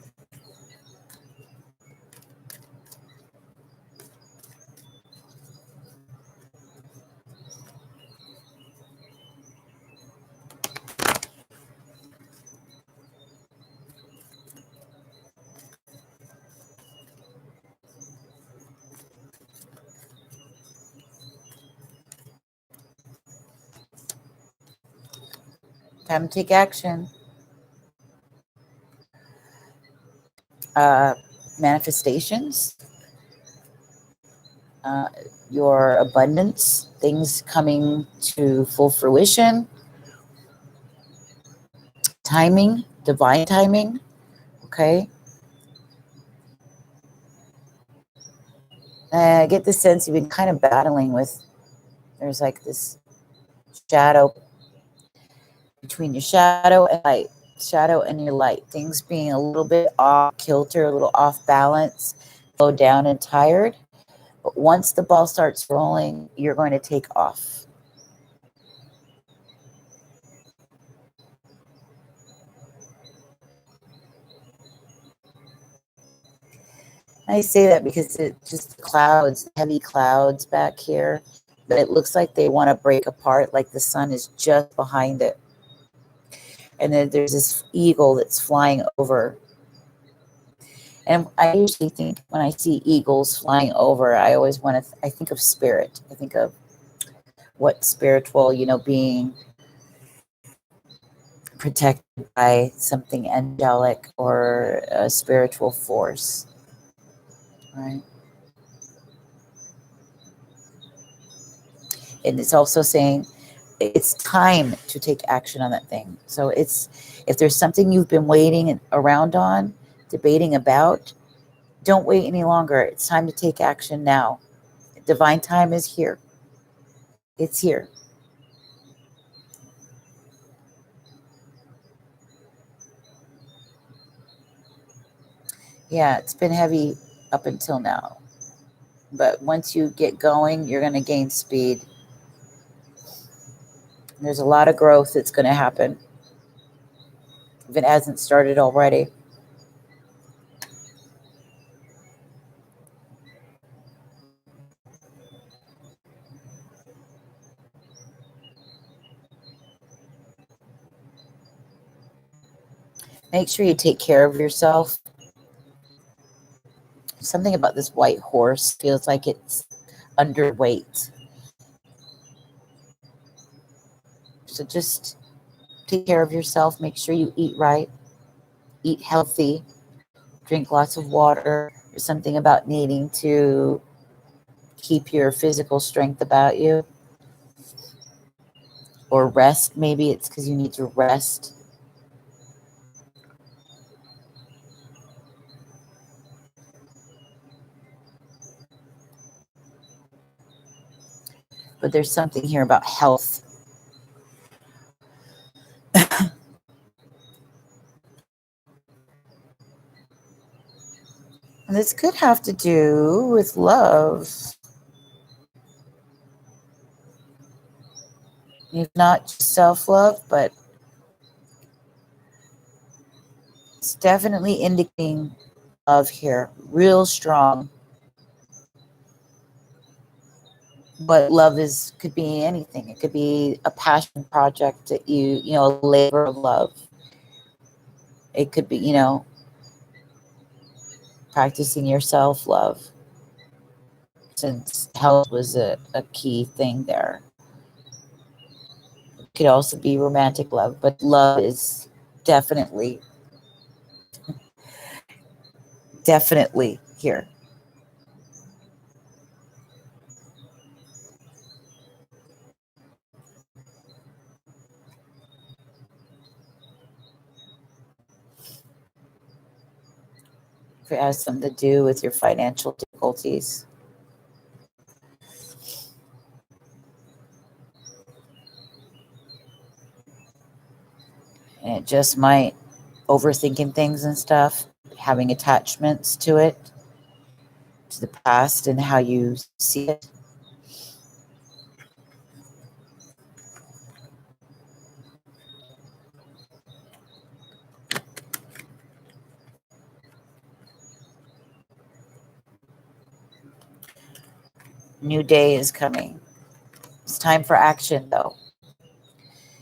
Time to take action. Manifestations, your abundance, things coming to full fruition, timing, divine timing. Okay. I get the sense you've been kind of battling with, there's like this shadow between your shadow and light, shadow and your light, things being a little bit off kilter, a little off balance, slow down and tired. But once the ball starts rolling, you're going to take off. I say that because it's just clouds, heavy clouds back here, but it looks like they want to break apart, like the sun is just behind it. And then there's this eagle that's flying over. And I usually think when I see eagles flying over, I always want to, I think of spirit. I think of what spiritual, being protected by something angelic or a spiritual force, right? And it's also saying it's time to take action on that thing. So if there's something you've been waiting around on, debating about, don't wait any longer. It's time to take action now. Divine time is here. It's here. Yeah, it's been heavy up until now. But once you get going, you're going to gain speed. There's a lot of growth that's going to happen if it hasn't started already. Make sure you take care of yourself. Something about this white horse feels like it's underweight. So just take care of yourself. Make sure you eat right, eat healthy, drink lots of water. There's something about needing to keep your physical strength about you. Or rest. Maybe it's because you need to rest. but there's something here about health. And this could have to do with love. If not just self-love, but it's definitely indicating love here, real strong. But love is could be anything. It could be a passion project that you know, a labor of love. It could be, you know, practicing your self-love, since health was a key thing there. It could also be romantic love, but love is definitely here. If it has something to do with your financial difficulties. And it just might overthinking things and stuff, having attachments to it, to the past and how you see it. New day is coming. It's time for action, though.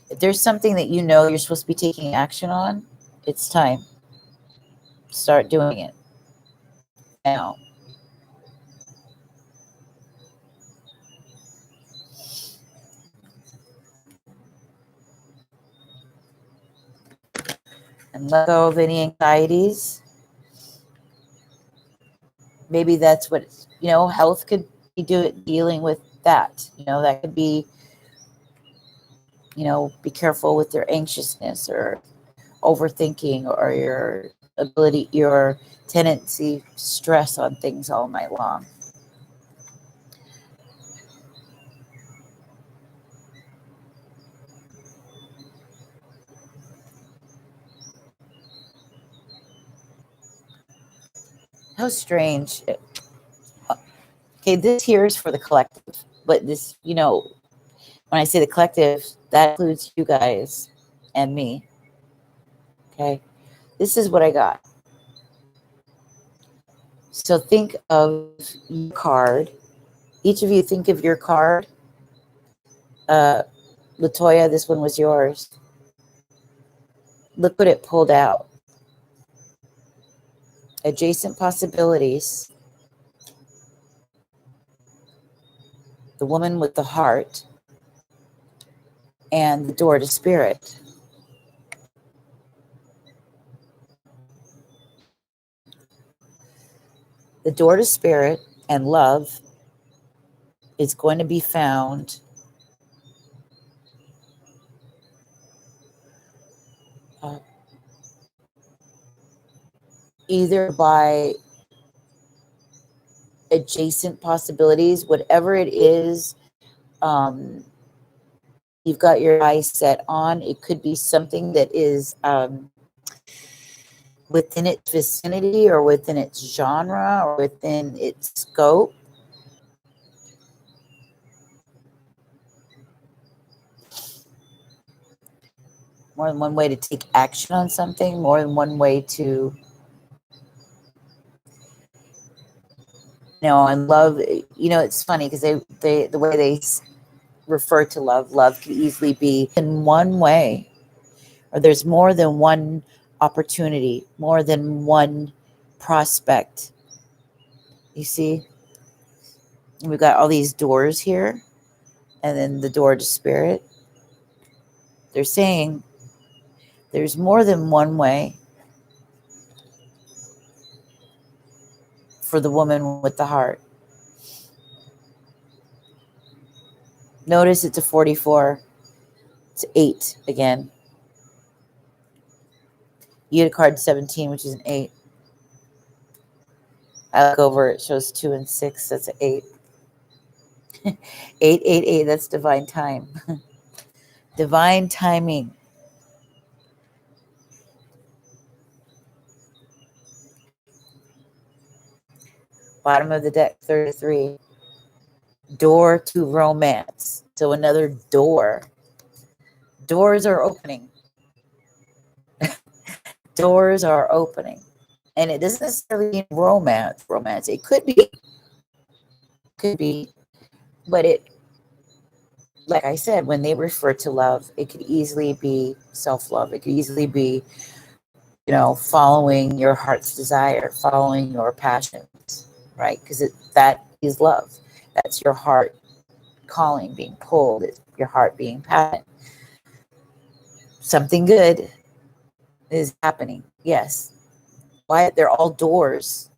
If there's something that you know you're supposed to be taking action on, it's time. Start doing it now. And let go of any anxieties. Maybe that's what, you know, health could be dealing with that. You know, that could be, you know, be careful with your anxiousness or overthinking or your ability, your tendency to stress on things all night long. How strange. Okay, this here is for the collective, but this, you know, when I say the collective, that includes you guys and me. Okay, this is what I got. So think of your card. Each of you think of your card. Latoya, this one was yours. Look what it pulled out. Adjacent possibilities. The woman with the heart. And the door to spirit. The door to spirit and love is going to be found either by adjacent possibilities, whatever it is, you've got your eyes set on. It could be something that is within its vicinity or within its genre or within its scope. More than one way to take action on something, more than one way to, you know, and love, you know, it's funny because they the way they refer to love can easily be in one way, or there's more than one opportunity, more than one prospect. You see, and we've got all these doors here, and then the door to spirit. They're saying there's more than one way for the woman with the heart. Notice it's a 44. It's 8 again. You had a card 17, which is an 8. I look over, it shows 2 and 6. That's an 8. 888, that's divine time. Divine timing. Bottom of the deck, 33. Door to romance. So another door. Doors are opening. Doors are opening. And it doesn't necessarily mean romance. It could be, but it, like I said, when they refer to love, it could easily be self-love. It could easily be, following your heart's desire, following your passions, right? Because that is love. That's your heart calling, being pulled. It's your heart being passionate. Something good is happening. Yes. Why? They're all doors.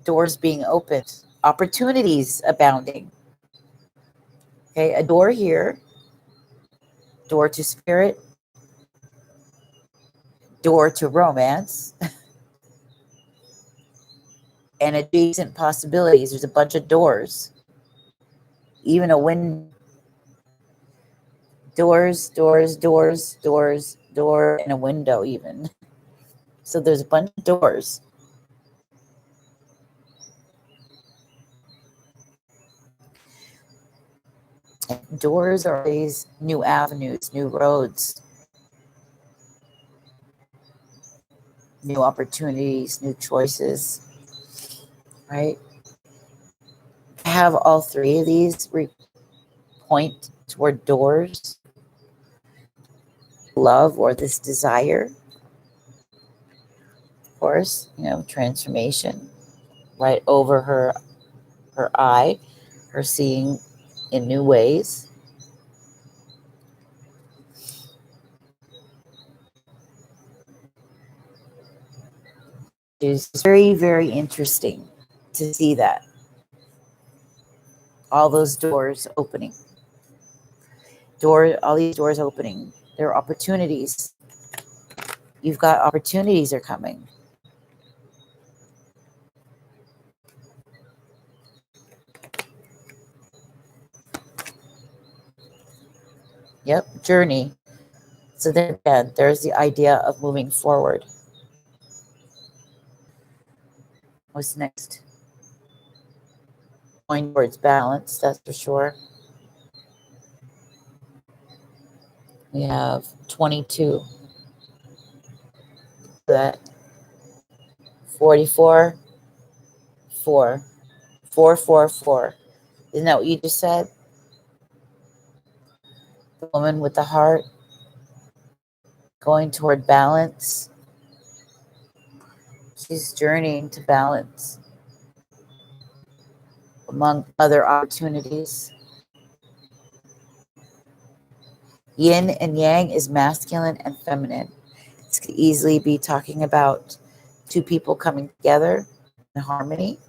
Doors being opened. Opportunities abounding. Okay, a door here. Door to spirit. Door to romance. And adjacent possibilities. There's a bunch of doors. Even a window. Doors, door, and a window even. So there's a bunch of doors. Doors are these new avenues, new roads, new opportunities, new choices, right? Have all three of these point toward doors, love, or this desire. Of course, transformation right over her eye, her seeing in new ways. It's very, very interesting to see that. All those doors opening. All these doors opening. There are opportunities. You've got opportunities are coming. Yep, journey. So then again, there's the idea of moving forward. What's next? Going towards balance, that's for sure. We have 22. That 44, 4, 4, 4, 4. Isn't that what you just said? The woman with the heart going toward balance. She's journeying to balance among other opportunities. Yin and yang is masculine and feminine. This could easily be talking about two people coming together in harmony,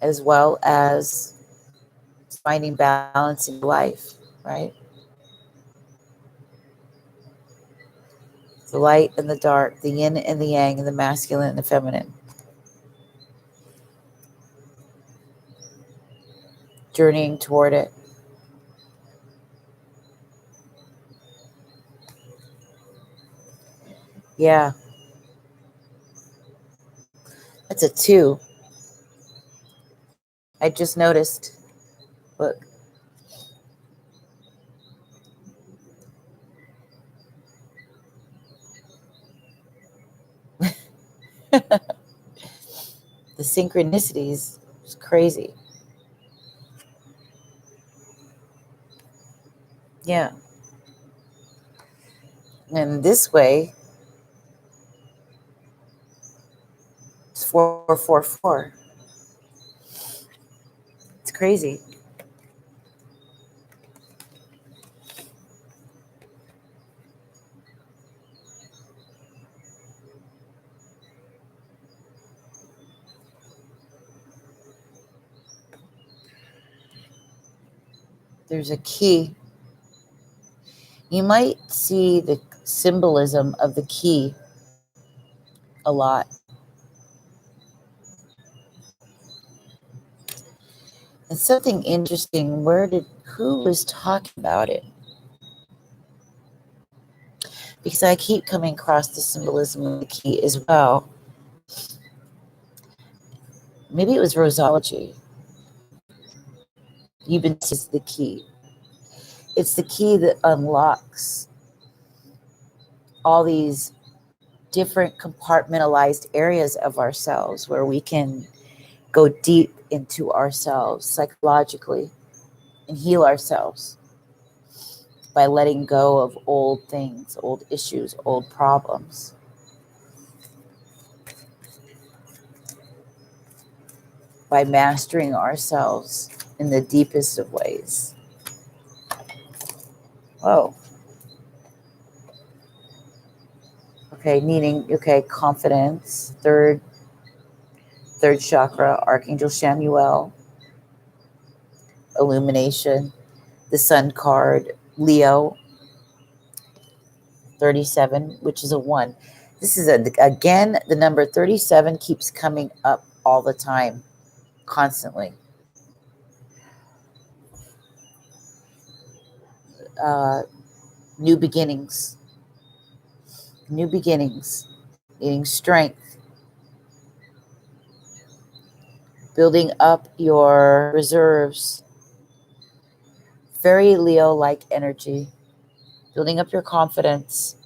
as well as finding balance in life, right? The light and the dark, the yin and the yang, and the masculine and the feminine. Journeying toward it. Yeah. That's a 2. I just noticed. Look. The synchronicities is crazy. Yeah. And this way, it's 444. It's crazy. There's a key. You might see the symbolism of the key a lot. And something interesting, who was talking about it? Because I keep coming across the symbolism of the key as well. Maybe it was Rosology. You've been is the key. It's the key that unlocks all these different compartmentalized areas of ourselves where we can go deep into ourselves psychologically and heal ourselves by letting go of old things, old issues, old problems. By mastering ourselves in the deepest of ways. Oh. Okay, confidence, third chakra, Archangel Shamuel, illumination, the Sun card, Leo, 37, which is a 1. This is, again, the number 37 keeps coming up all the time, constantly. New beginnings, needing strength, building up your reserves. Very Leo-like energy, building up your confidence,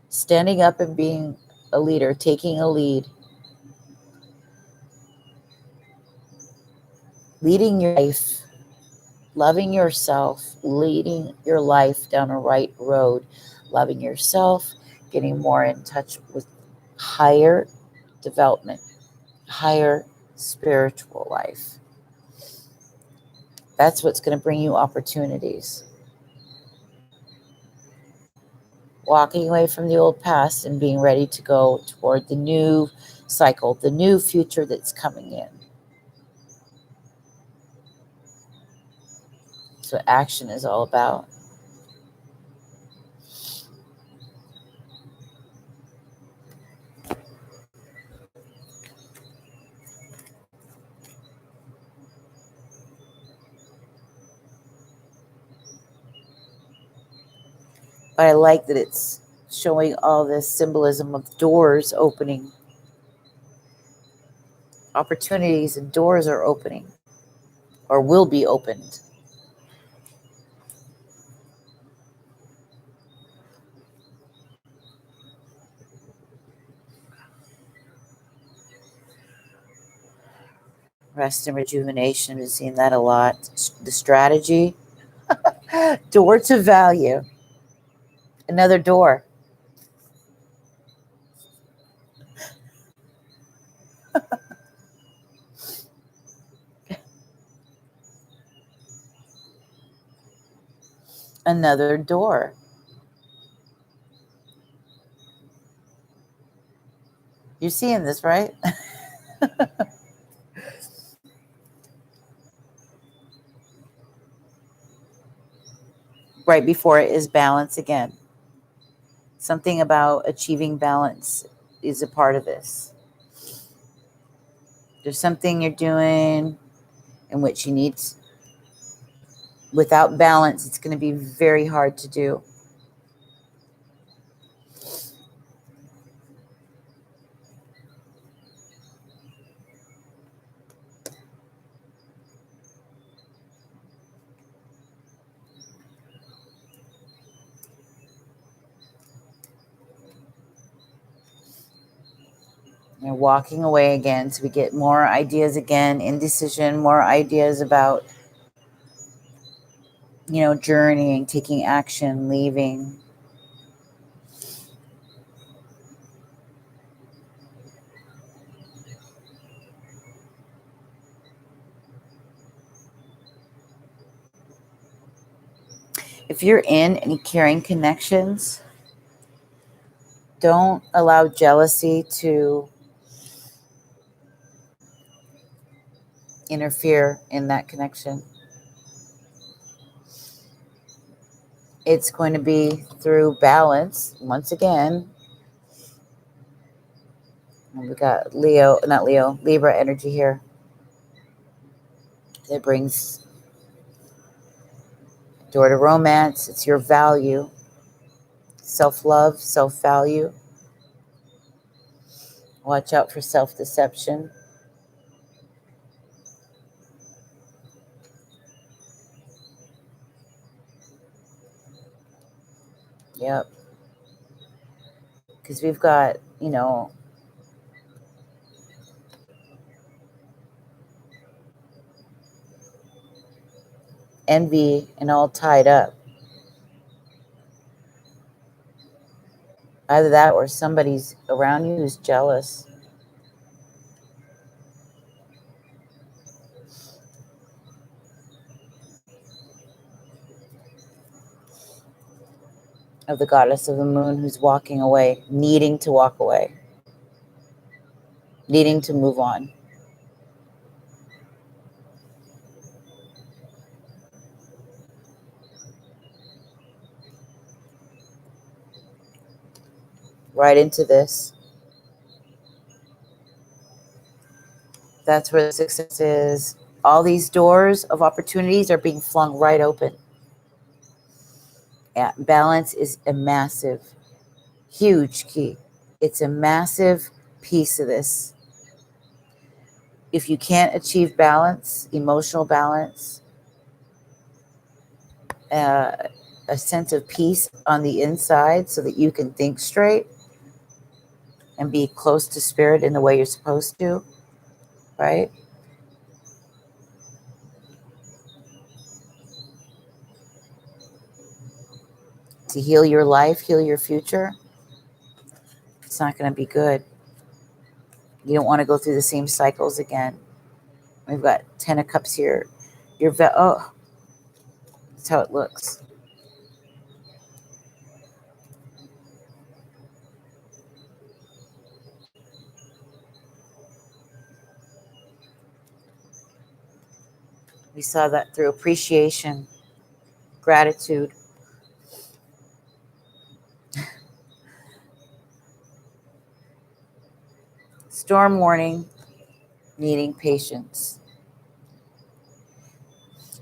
standing up and being a leader, taking a lead, leading your life, loving yourself, leading your life down a right road, loving yourself, getting more in touch with higher development, higher spiritual life. That's what's going to bring you opportunities. Walking away from the old past and being ready to go toward the new cycle, the new future that's coming in. That's what action is all about. But I like that it's showing all this symbolism of doors opening. Opportunities and doors are opening or will be opened. Rest and rejuvenation, we've seen that a lot. The strategy, door to value, another door. Another door. You're seeing this, right? Right before it is balance again. Something about achieving balance is a part of this. There's something you're doing in which you need, without balance, it's going to be very hard to do. You're walking away again, so we get more ideas again, indecision, more ideas about, journeying, taking action, leaving. If you're in any caring connections, don't allow jealousy to interfere in that connection. It's going to be through balance, once again. And we got Libra energy here. that brings door to romance. It's your value, self-love, self-value. Watch out for self-deception. Yep. Because we've got, envy and all tied up. Either that or somebody's around you who's jealous. Of the goddess of the moon who's walking away, needing to walk away, needing to move on. Right into this. That's where the success is. All these doors of opportunities are being flung right open. Yeah, balance is a massive, huge key. It's a massive piece of this. If you can't achieve balance, emotional balance, a sense of peace on the inside so that you can think straight and be close to spirit in the way you're supposed to, right? To heal your life, heal your future, it's not going to be good. You don't want to go through the same cycles again. We've got 10 of Cups here. Oh, that's how it looks. We saw that through appreciation, gratitude. Storm warning, needing patience.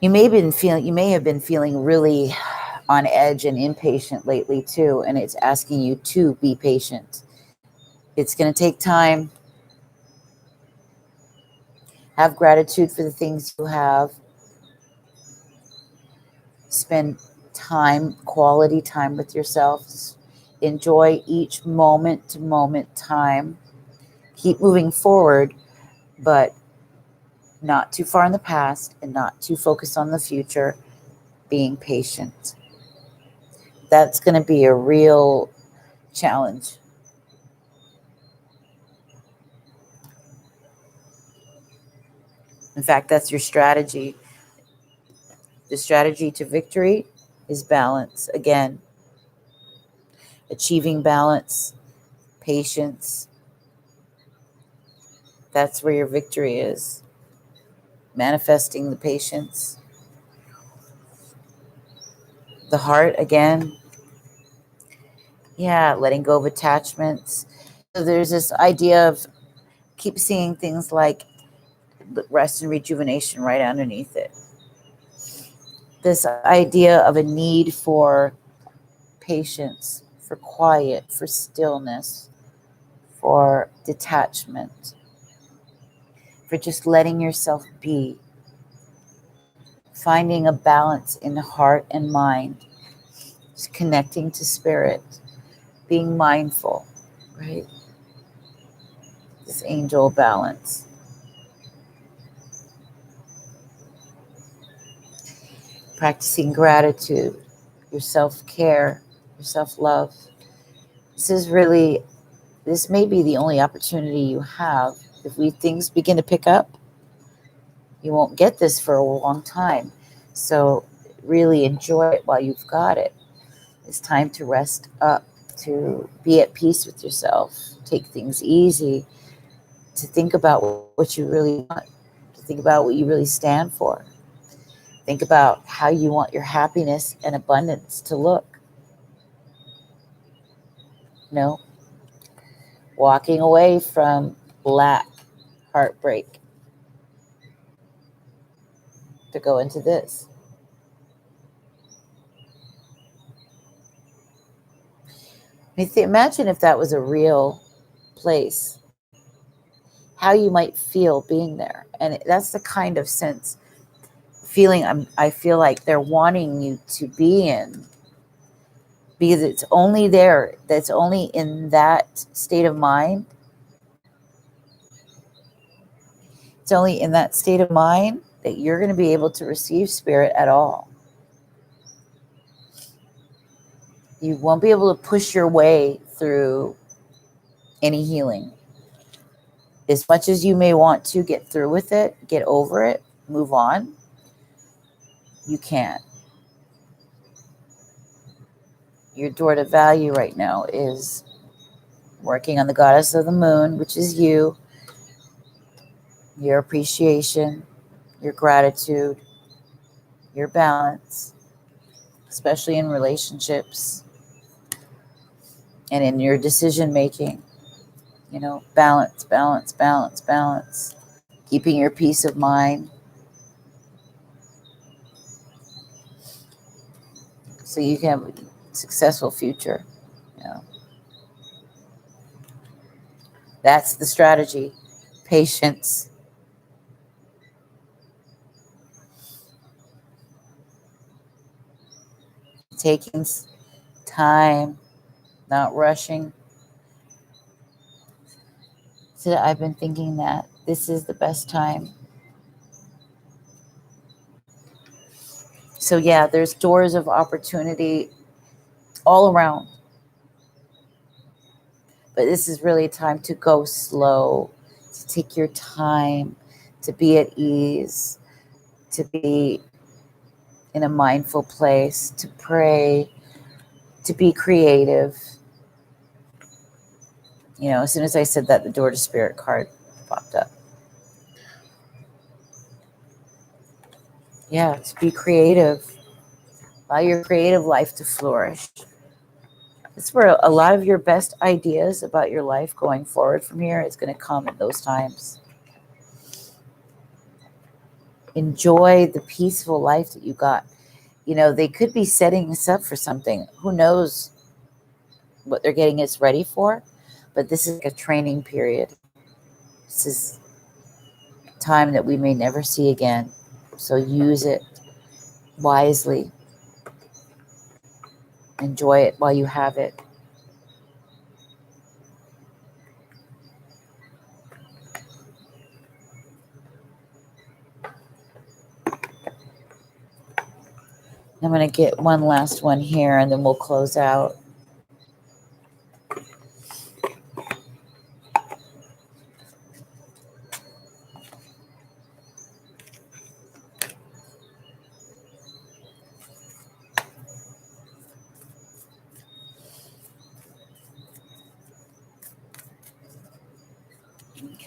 You may have been feeling really on edge and impatient lately too, and it's asking you to be patient. It's going to take time. Have gratitude for the things you have. Spend time, quality time with yourself. Enjoy each moment to moment time. Keep moving forward, but not too far in the past and not too focused on the future. Being patient. That's going to be a real challenge. In fact, that's your strategy. The strategy to victory is balance. Again, achieving balance, patience. That's where your victory is. Manifesting the patience. The heart, again. Yeah, letting go of attachments. So there's this idea of keep seeing things like rest and rejuvenation right underneath it. This idea of a need for patience, for quiet, for stillness, for detachment, for just letting yourself be, finding a balance in heart and mind, just connecting to spirit, being mindful, right? This angel balance. Practicing gratitude, your self-care, your self-love. This may be the only opportunity you have. If things begin to pick up, you won't get this for a long time. So really enjoy it while you've got it. It's time to rest up, to be at peace with yourself, take things easy, to think about what you really want, to think about what you really stand for. Think about how you want your happiness and abundance to look. Walking away from lack, heartbreak. to go into this. Imagine if that was a real place, how you might feel being there. And that's the kind of feeling I feel like they're wanting you to be in, because it's only there, that's only in that state of mind. It's only in that state of mind that you're going to be able to receive spirit at all. You won't be able to push your way through any healing. As much as you may want to get through with it, get over it, move on, you can't. Your door to value right now is working on the goddess of the moon, which is you, your appreciation, your gratitude, your balance, especially in relationships and in your decision making. Balance, balance, balance, balance. Keeping your peace of mind so you can have a successful future. That's the strategy. Patience. Taking time, not rushing. So I've been thinking that this is the best time. So yeah, there's doors of opportunity all around. But this is really a time to go slow, to take your time, to be at ease, to be in a mindful place, to pray, to be creative. As soon as I said that, the door to spirit card popped up. Yeah, to be creative. Allow your creative life to flourish. That's where a lot of your best ideas about your life going forward from here is going to come at those times. Enjoy the peaceful life that you got. They could be setting us up for something. Who knows what they're getting us ready for? But this is like a training period. This is time that we may never see again. So use it wisely. Enjoy it while you have it. I'm going to get one last one here and then we'll close out.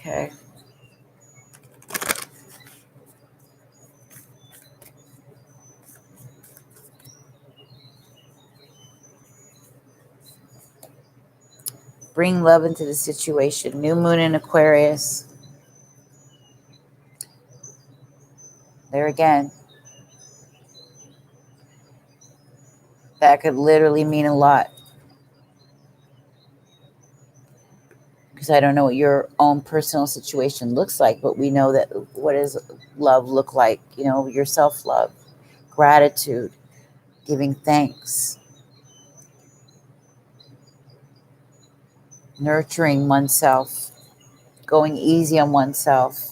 Okay. Bring love into the situation. New moon in Aquarius. There again. That could literally mean a lot. Because I don't know what your own personal situation looks like, but we know that what does love look like? Your self-love, gratitude, giving thanks, nurturing oneself, going easy on oneself.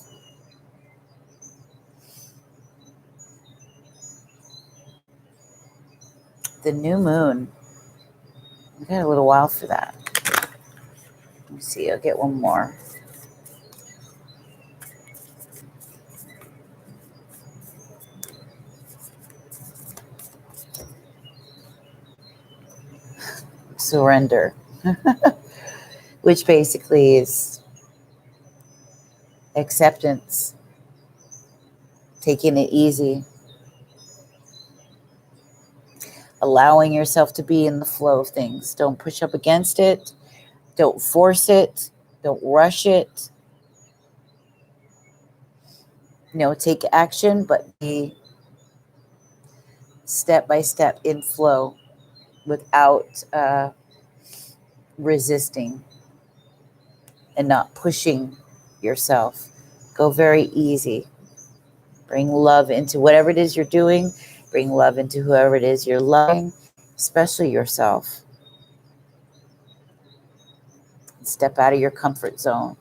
The new moon. We got a little while for that. Let me see. I'll get one more. Surrender. Which basically is acceptance. Taking it easy. Allowing yourself to be in the flow of things. Don't push up against it. Don't force it. Don't rush it. Take action, but be step by step in flow without resisting and not pushing yourself. Go very easy. Bring love into whatever it is you're doing. Bring love into whoever it is you're loving, especially yourself. Step out of your comfort zone.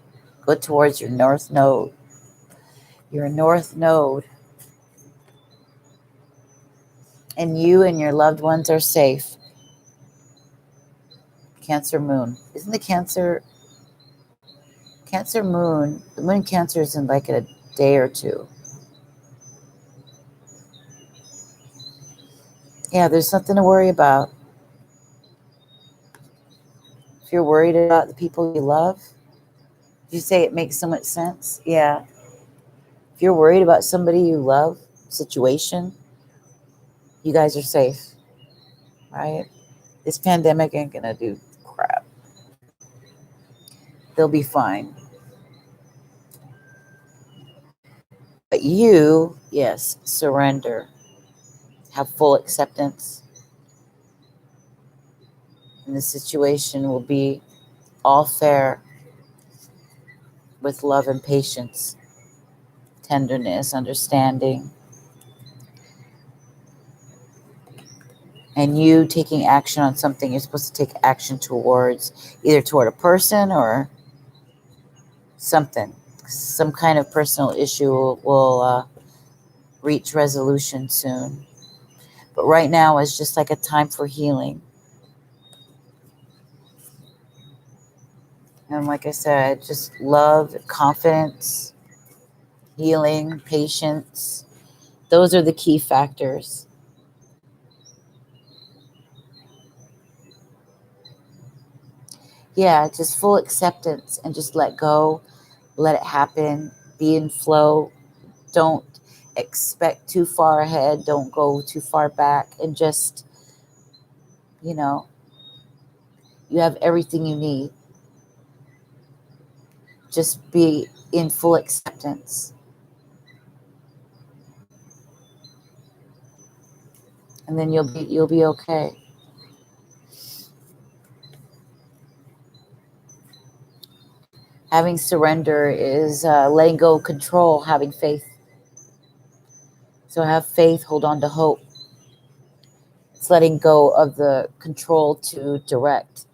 Go towards your north node. Your north node. And you and your loved ones are safe. Cancer moon. Isn't the Cancer moon, the moon Cancer is in like a day or two. Yeah, there's something to worry about. If you're worried about the people you love, you say it makes so much sense. Yeah. If you're worried about somebody you love, situation, you guys are safe, right? This pandemic ain't gonna do crap. They'll be fine. But you, yes, surrender. Have full acceptance. And the situation will be all fair with love and patience, tenderness, understanding. And you taking action on something you're supposed to take action towards, either toward a person or something. Some kind of personal issue will reach resolution soon. But right now is just like a time for healing. And like I said, just love, confidence, healing, patience. Those are the key factors. Yeah, just full acceptance and just let go, let it happen, be in flow. Don't expect too far ahead. Don't go too far back, and just, you have everything you need. Just be in full acceptance. And then you'll be okay. Having surrender is letting go of control, having faith. So have faith, hold on to hope. It's letting go of the control to direct.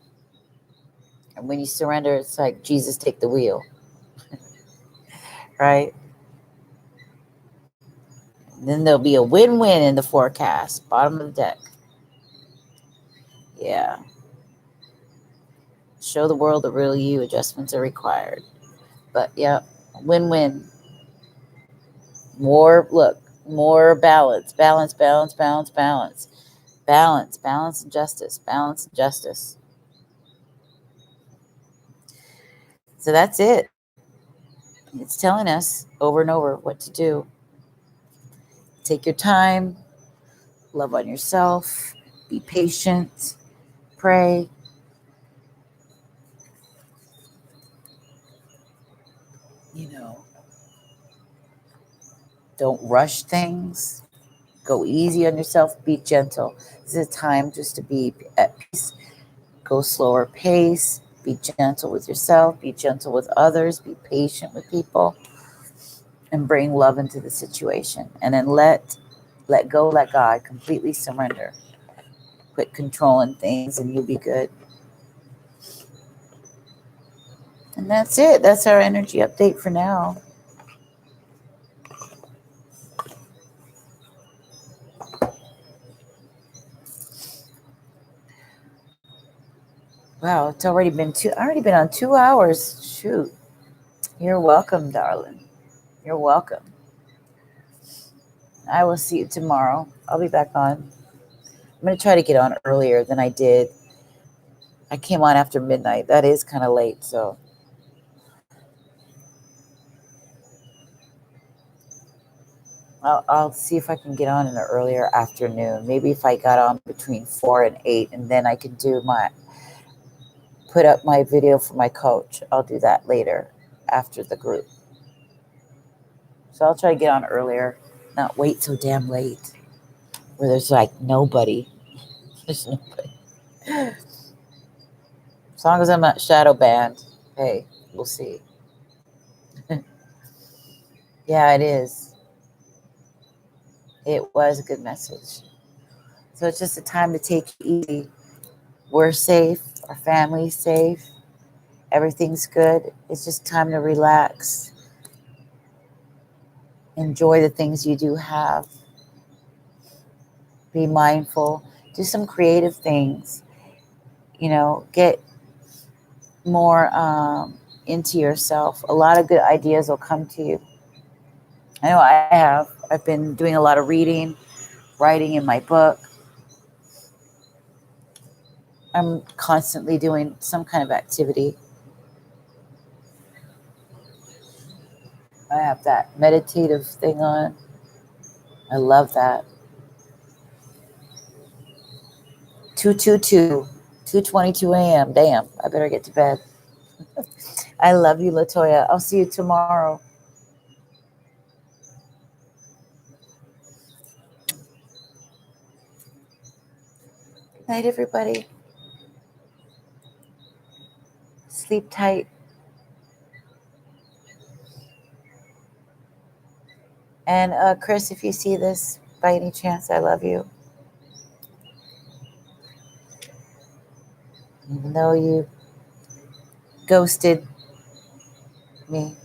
And when you surrender, it's like Jesus, take the wheel. Right? And then there'll be a win-win in the forecast, bottom of the deck. Yeah. Show the world the real you. Adjustments are required. But yeah, win-win. More balance. Balance and justice. Balance and justice. So that's it. It's telling us over and over what to do. Take your time. Love on yourself. Be patient. Pray. Don't rush things. Go easy on yourself. Be gentle. This is a time just to be at peace. Go slower pace. Be gentle with yourself. Be gentle with others. Be patient with people. And bring love into the situation. And then let go, let God. Completely surrender. Quit controlling things and you'll be good. And that's it. That's our energy update for now. Wow, it's already been on 2 hours. Shoot. You're welcome, darling. You're welcome. I will see you tomorrow. I'll be back on. I'm going to try to get on earlier than I did. I came on after midnight. That is kind of late, so. I'll see if I can get on in an earlier afternoon. Maybe if I got on between 4 and 8, and then I can put up my video for my coach. I'll do that later after the group. So I'll try to get on earlier, not wait so damn late. where there's like nobody. There's nobody. As long as I'm not shadow banned, hey, we'll see. Yeah, it is. It was a good message. So it's just a time to take it easy. We're safe. Our family's safe. Everything's good. It's just time to relax. Enjoy the things you do have. Be mindful. Do some creative things. Get more into yourself. A lot of good ideas will come to you. I know I have. I've been doing a lot of reading, writing in my book. I'm constantly doing some kind of activity. I have that meditative thing on. I love that. 222, 2:22 a.m. Damn, I better get to bed. I love you, Latoya. I'll see you tomorrow. Good night, everybody. Sleep tight. And Chris, if you see this by any chance, I love you. Even though you ghosted me.